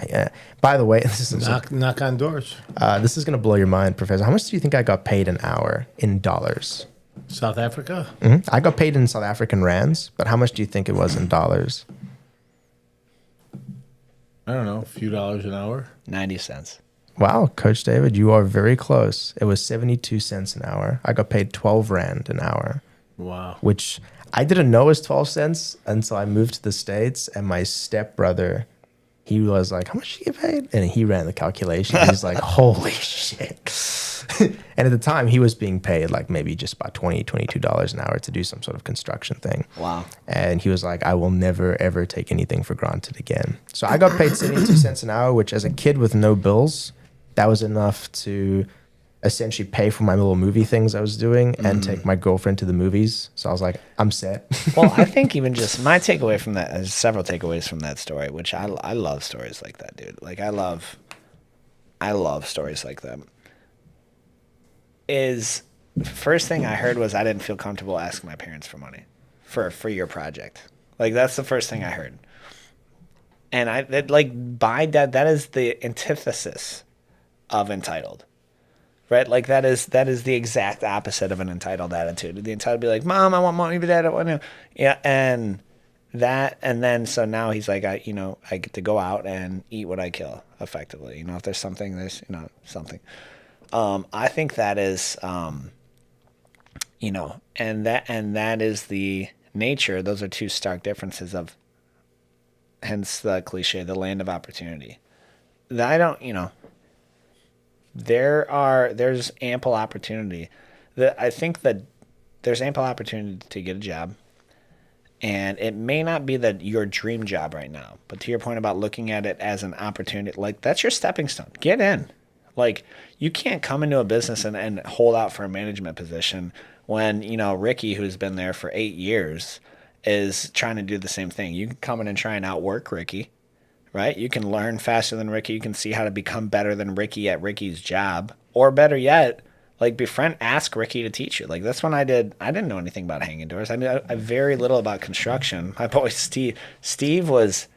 yeah. By the way, this is Knock on doors. this is gonna blow your mind, Professor. How much do you think I got paid an hour in dollars? South Africa? I got paid in South African rands, but how much do you think it was in dollars? I don't know, a few dollars an hour. 90 cents. Wow, Coach David, you are very close. It was 72 cents an hour. I got paid 12 rand an hour. Wow. Which I didn't know was 12 cents until I moved to the States, and my stepbrother, he was like, how much did you get paid? And he ran the calculation. He's like, holy shit. And at the time, he was being paid like maybe just about $22 an hour to do some sort of construction thing. Wow. And he was like, I will never, ever take anything for granted again. So I got paid 72 cents an hour, which as a kid with no bills, that was enough to essentially pay for my little movie things I was doing and take my girlfriend to the movies. So I was like, I'm set. Well, I think even just my takeaway from that, there's several takeaways from that story, which I love stories like that, dude. Like I love stories like that. Is first thing I heard was I didn't feel comfortable asking my parents for money for your project. Like that's the first thing I heard. And that is the antithesis of entitled. Right? Like that is the exact opposite of an entitled attitude. The entitled be like, Mom, I want money, but Dad, I want to. Yeah, and then so now he's like, I get to go out and eat what I kill, effectively. If there's something, there's something. I think that is, and that is the nature. Those are two stark differences of, hence the cliche, the land of opportunity. I don't, there's ample opportunity. I think that there's ample opportunity to get a job, and it may not be your dream job right now, but to your point about looking at it as an opportunity, like that's your stepping stone. Get in. Like you can't come into a business and hold out for a management position when, Ricky, who's been there for 8 years, is trying to do the same thing. You can come in and try and outwork Ricky. Right? You can learn faster than Ricky. You can see how to become better than Ricky at Ricky's job. Or better yet, like ask Ricky to teach you. Like that's when I didn't know anything about hanging doors. I knew very little about construction. My boy Steve he's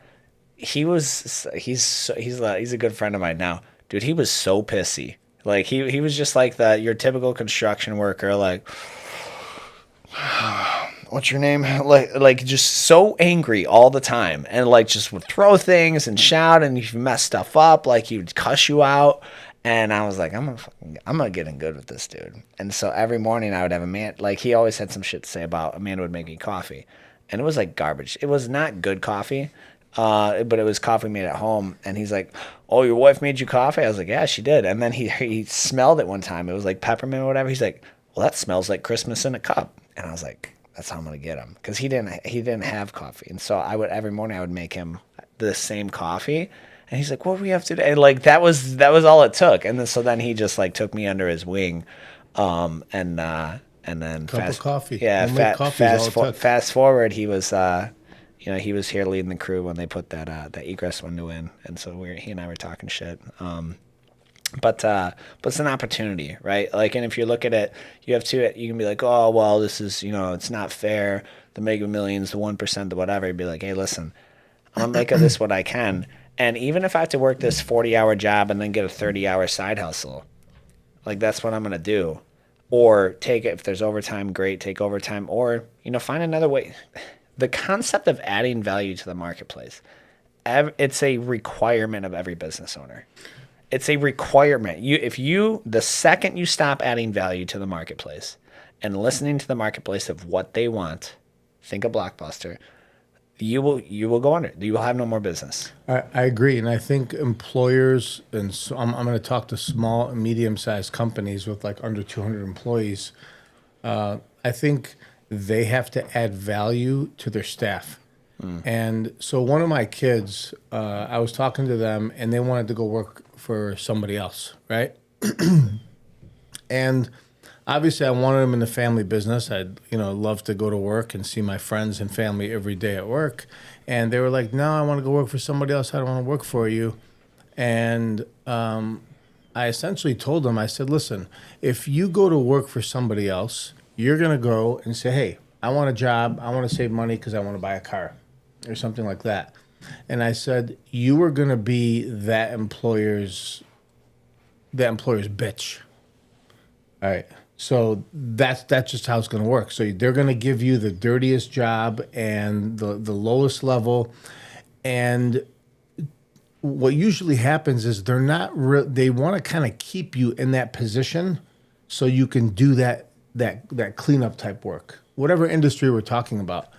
a good friend of mine now. Dude, he was so pissy. Like he was just like your typical construction worker, like what's your name? Like just so angry all the time, and like just would throw things and shout, and if you mess stuff up, like he would cuss you out. And I was like, I'm gonna get in good with this dude. And so every morning I would have he always had some shit to say about Amanda would make me coffee, and it was like garbage. It was not good coffee, but it was coffee made at home. And he's like, oh, your wife made you coffee? I was like, yeah, she did. And then he smelled it one time. It was like peppermint or whatever. He's like, well, that smells like Christmas in a cup. And I was like, that's how I'm gonna get him, because he didn't have coffee, and so every morning I would make him the same coffee, and he's like, "What do we have today?" And like that was all it took, and then he just like took me under his wing, and then Cup of coffee. Yeah, fast forward, he was he was here leading the crew when they put that egress window in, and so he and I were talking shit. But it's an opportunity, right? Like, and if you look at it, you have to, you can be like, oh, well, this is, it's not fair. The Mega Millions, the 1%, the whatever. You'd be like, hey, listen, I'm gonna make of this what I can. And even if I have to work this 40-hour job and then get a 30-hour side hustle, like that's what I'm gonna do. Or take it if there's overtime, great, take overtime, or find another way. The concept of adding value to the marketplace, it's a requirement of every business owner. It's a requirement. The second you stop adding value to the marketplace and listening to the marketplace of what they want, think of Blockbuster, you will go under. You will have no more business. I agree, and I think employers, and so I'm going to talk to small and medium-sized companies with like under 200 employees. I think they have to add value to their staff. And so one of my kids, I was talking to them, and they wanted to go work for somebody else, right? And obviously, I wanted them in the family business. I'd love to go to work and see my friends and family every day at work. And they were like, "No, I want to go work for somebody else. I don't want to work for you." And I essentially told them, I said, "Listen, if you go to work for somebody else, you're gonna go and say, 'Hey, I want a job. I want to save money because I want to buy a car,' or something like that." And I said, "You are gonna be that employer's bitch." All right. So that's just how it's going to work. So they're going to give you the dirtiest job and the lowest level, and what usually happens is they're not they want to kind of keep you in that position so you can do that cleanup type work, whatever industry we're talking about.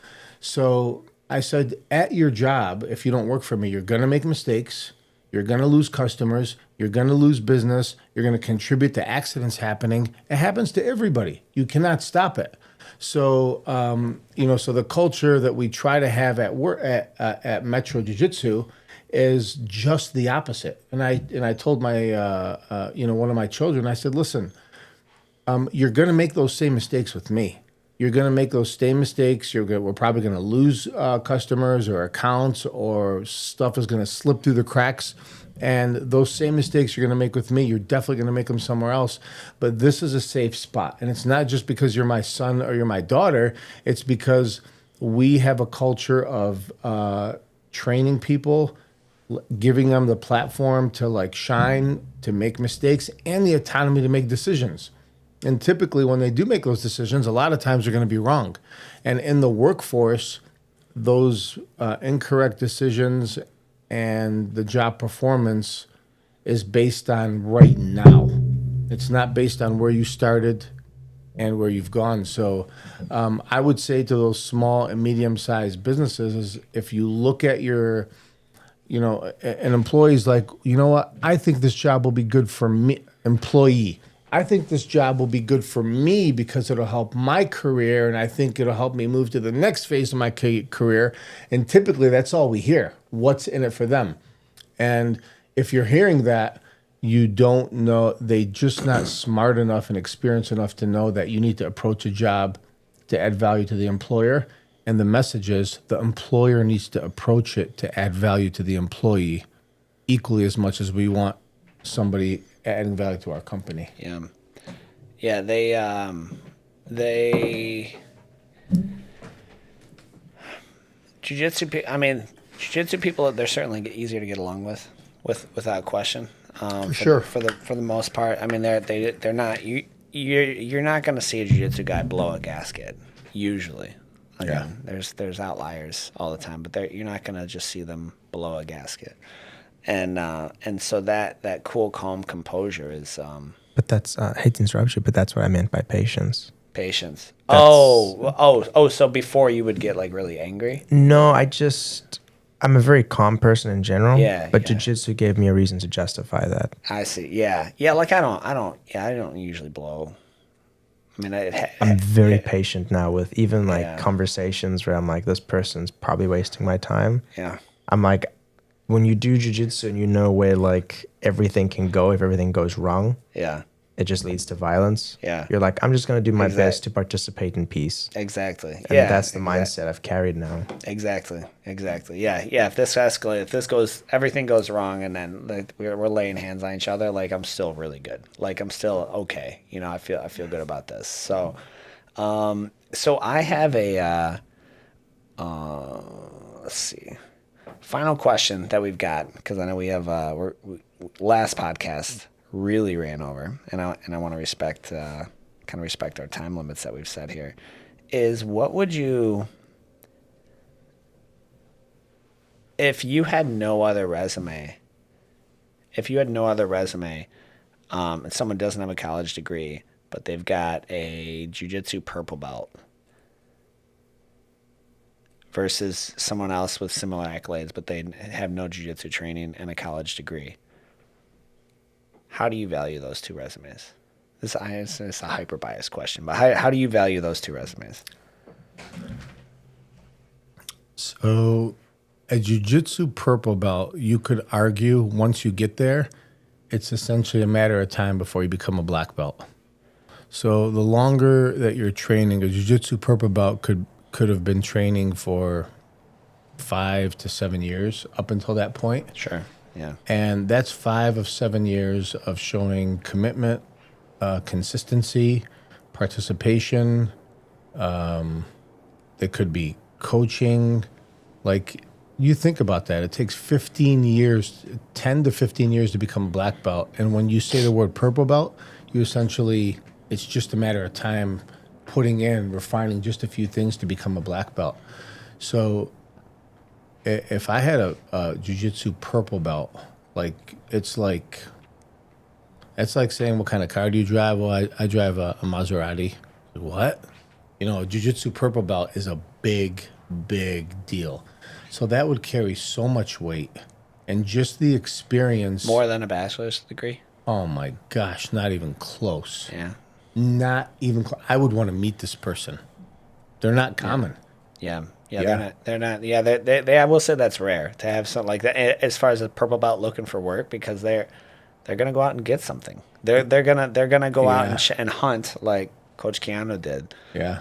So I said, at your job, if you don't work for me, you're going to make mistakes. You're going to lose customers. You're going to lose business. You're going to contribute to accidents happening. It happens to everybody. You cannot stop it. So, so the culture that we try to have at work at Metro Jiu-Jitsu is just the opposite. And I told my, one of my children, I said, "Listen, you're going to make those same mistakes with me. You're going to make those same mistakes. We're probably going to lose customers or accounts, or stuff is going to slip through the cracks. And those same mistakes you're going to make with me, you're definitely going to make them somewhere else. But this is a safe spot. And it's not just because you're my son or you're my daughter. It's because we have a culture of training people, giving them the platform to like shine, to make mistakes, and the autonomy to make decisions. And typically when they do make those decisions, a lot of times they're going to be wrong. And in the workforce, those incorrect decisions and the job performance is based on right now. It's not based on where you started and where you've gone. So I would say to those small and medium-sized businesses is, if you look at your, an employee's like, "You know what? I think this job will be good for me." Employee, "I think this job will be good for me because it'll help my career, and I think it'll help me move to the next phase of my career." And typically that's all we hear. What's in it for them? And if you're hearing that, you don't know, they just not smart enough and experienced enough to know that you need to approach a job to add value to the employer. And the message is the employer needs to approach it to add value to the employee equally as much as we want somebody adding value to our company. Yeah. Jiu-Jitsu people, they're certainly easier to get along with without question. Sure. For the most part, I mean, they're not, you're not going to see a jiu-jitsu guy blow a gasket usually. Again, there's outliers all the time, but you're not going to just see them blow a gasket. And so that cool, calm composure is. But that's I hate to interrupt you, but that's what I meant by patience. Patience. So before you would get like really angry? No, I'm a very calm person in general. Yeah. But jiu-jitsu gave me a reason to justify that. I see. Yeah. Like I don't usually blow. I mean, I'm very patient now with even like conversations where I'm like, this person's probably wasting my time. Yeah. I'm like, when you do jiu-jitsu and you know where like everything can go if everything goes wrong. Yeah. it just leads to violence. Yeah. You're like, I'm just gonna do my Exact- best to participate in peace. Exactly. And Yeah. that's the mindset I've carried now. Exactly. Yeah. Yeah. If this escalates, if this goes, everything goes wrong, and then like, we're laying hands on each other, like I'm still really good. Like I'm still okay. You know, I feel good about this. So, so I have a, let's see, final question that we've got, because I know we have, last podcast really ran over, and I want to respect, kind of respect our time limits that we've set here. Is what would you, if you had no other resume, and someone doesn't have a college degree, but they've got a jiu-jitsu purple belt versus someone else with similar accolades, but they have no jiu-jitsu training and a college degree, how do you value those two resumes? It's a hyper-biased question, but how do you value those two resumes? So, a jiu-jitsu purple belt, you could argue once you get there, it's essentially a matter of time before you become a black belt. So the longer that you're training, a jiu-jitsu purple belt could have been training for 5 to 7 years up until that point. Sure. Yeah. And that's 5 of 7 years of showing commitment, consistency, participation. It could be coaching. Like, you think about that. It takes 15 years, 10 to 15 years to become a black belt. And when you say the word purple belt, you essentially, it's just a matter of time putting in, refining just a few things to become a black belt. So if I had a jiu-jitsu purple belt, like, it's like saying, what kind of car do you drive? Well, I drive a Maserati. What? You know, a jiu-jitsu purple belt is a big, big deal. So that would carry so much weight. And just the experience. More than a bachelor's degree? Oh my gosh, not even close. Yeah. Not even close. I would want to meet this person. They're not common. Yeah. Yeah. They're not. Yeah, they. I will say that's rare to have something like that. As far as a purple belt looking for work, because they're gonna go out and get something. They're gonna go out and hunt like Coach Keanu did. Yeah.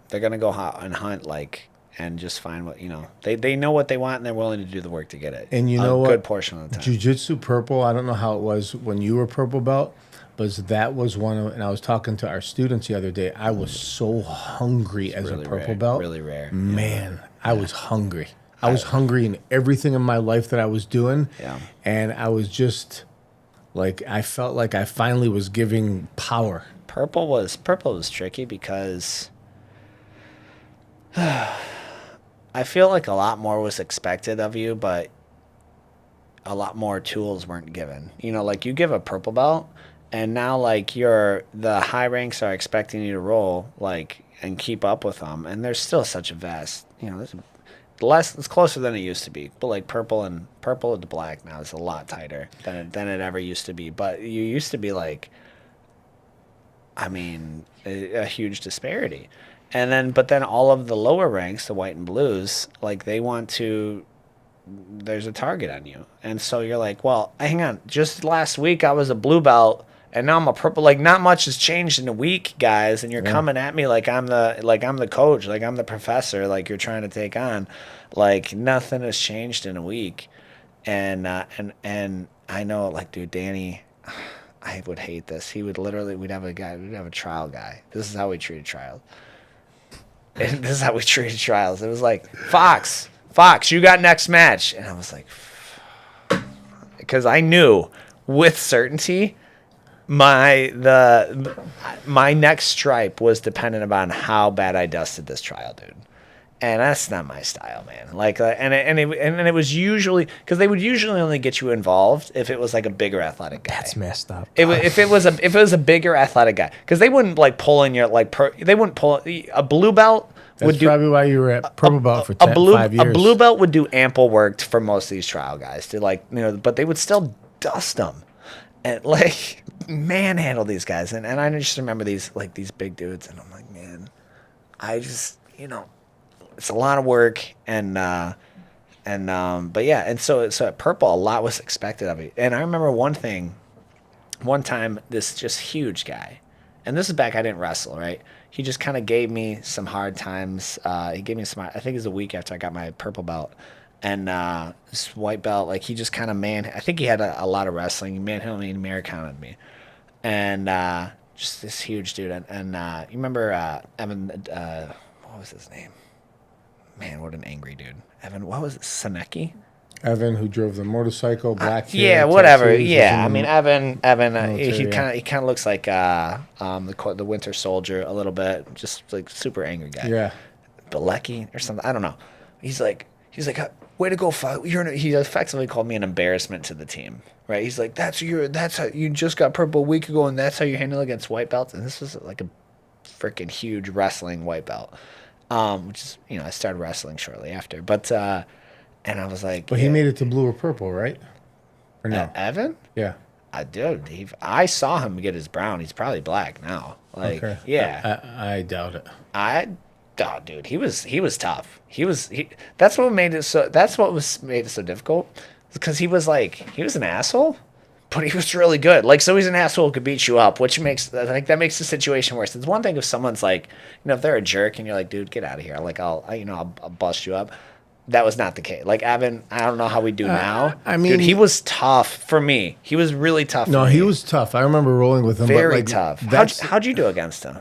They're gonna go out and hunt like, and just find what, they know what they want, and they're willing to do the work to get it. And you know what? A good portion of the time. Jiu-jitsu purple, I don't know how it was when you were purple belt, but that was one of, and I was talking to our students the other day, I was so hungry as really a purple rare, belt. really rare. Man, I was hungry. I was hungry in everything in my life that I was doing. Yeah. And I was just, like, I felt like I finally was giving power. Purple was tricky because I feel like a lot more was expected of you, but a lot more tools weren't given. Like, you give a purple belt, and now like the high ranks are expecting you to roll like and keep up with them, and there's still such a vast, it's closer than it used to be. But like purple to black now is a lot tighter than it ever used to be. But you used to be like, I mean, a huge disparity. But then all of the lower ranks, the white and blues, like there's a target on you. And so you're like, well, hang on, just last week I was a blue belt and now I'm a purple. Like, not much has changed in a week, guys, and you're coming at me like I'm the coach, like I'm the professor, like you're trying to take on. Like, nothing has changed in a week. And I know, like, dude, Danny, I would hate this. He would literally, we'd have a trial guy. This is how we treated trials. And this is how we treated trials. It was like, Fox, you got next match. And I was like, because I knew with certainty my next stripe was dependent upon how bad I dusted this trial, dude. And that's not my style, man. Like, and it was usually, because they would usually only get you involved if it was like a bigger athletic guy. That's messed up. If it was a bigger athletic guy, because they wouldn't like pull in your they wouldn't pull a blue belt. That's probably why you were at purple belt for 5 years. A blue belt would do ample work for most of these trial guys to but they would still dust them and like manhandle these guys. And I just remember these big dudes, and I'm like, man, I just it's a lot of work, but yeah, and so at purple, a lot was expected of you. And I remember one thing one time this just huge guy, and this is back I didn't wrestle, right? He just kind of gave me some hard times. He gave me some, I think it was a week after I got my purple belt. And this white belt, like he just kind of I think he had a lot of wrestling. He manhandled me and Americana'd me. And just this huge dude. And you remember Evan, what was his name? Man, what an angry dude. Evan, what was it? Saneki? Evan, who drove the motorcycle, black hair, Yeah, whatever. tattoos, was Yeah, in I the mean Evan. military, He yeah. kind of looks like the Winter Soldier a little bit, just like super angry guy. Yeah. Bilecki or something. I don't know. He's like, way to go, fight. He effectively called me an embarrassment to the team. Right? He's like, that's how you just got purple a week ago, and that's how you handle against white belts. And this was like a freaking huge wrestling white belt, which is I started wrestling shortly after. But and I was like, But he made it to blue or purple, right? Or no? Evan. Yeah. I did. I saw him get his brown. He's probably black now. Like, Okay. yeah. I doubt it. Oh, dude, he was tough. That's what made it so. That's what made it so difficult, because he was an asshole, but he was really good. Like, so he's an asshole who could beat you up, which makes I think that makes the situation worse. It's one thing if someone's like, if they're a jerk and you're like, dude, get out of here. Like, I'll bust you up. That was not the case. Like Evan, I don't know how we do now. I mean, dude, he was tough for me. He was really tough. No, for me. he was tough. I remember rolling with him. Very but tough. That's, How'd you do against him?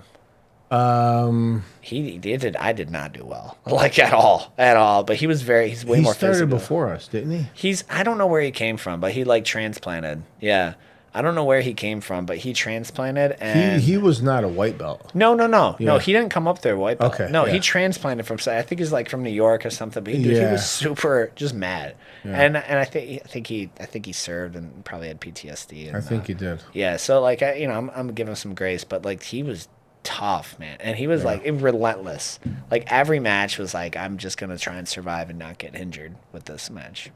He did. I did not do well, like at all. But he's way he more started physical. before us, didn't he? I don't know where he came from, but he like transplanted. Yeah, I don't know where he came from, but he transplanted and He was not a white belt. No. Yeah. He didn't come up there white belt. Okay, No, yeah. he transplanted from. I think he's like from New York or something. But he Yeah. was super just mad, Yeah. and I think he served and probably had PTSD. And, I think he did. yeah, so like I'm giving him some grace, but like he was tough, man, and he was like relentless. Like every match was like, I'm just gonna try and survive and not get injured with this match,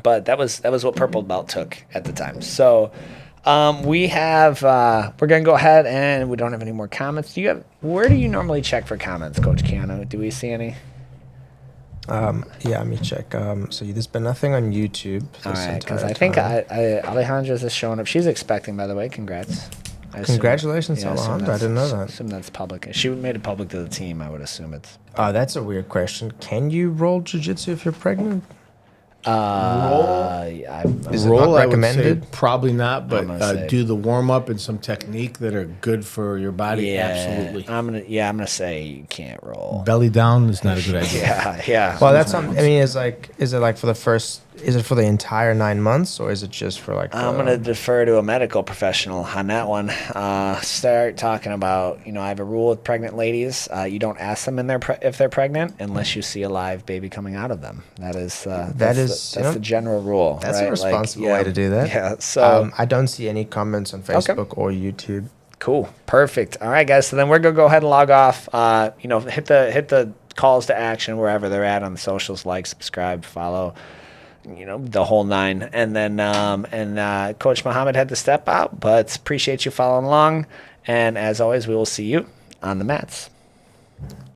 But that was what purple belt took at the time. So we're gonna go ahead, and we don't have any more comments. Where do you normally check for comments, Coach Keanu? Do we see any? Yeah, let me check. So there's been nothing on YouTube. All this right, because entire I think time. Alejandra's is showing up. She's expecting, by the way. Congrats. I assume- Congratulations, I assume Alejandra. I that's- didn't know that. Assume that's public. She made it public to the team. I would assume it's. That's a weird question. Can you roll jiu-jitsu if you're pregnant? Is it Roll, not I would say recommended? probably not, but gonna say- do the warm up and some technique that are good for your body. Yeah, Absolutely. I'm gonna say you can't roll. Belly down is not a good idea. Yeah. Well, that's something. I mean, is it like for the first? Is it for the entire 9 months, or is it just for like? I'm gonna defer to a medical professional on that one. Start talking about, I have a rule with pregnant ladies. You don't ask them if they're pregnant unless you see a live baby coming out of them. That's the general rule. That's right? a responsible Like, way to do that. Yeah. So I don't see any comments on Facebook or YouTube. cool, perfect. All right, guys. So then we're gonna go ahead and log off. Hit the calls to action wherever they're at on the socials. Like, subscribe, follow. The whole nine. And then Coach Muhammad had to step out, but appreciate you following along. And as always, we will see you on the mats.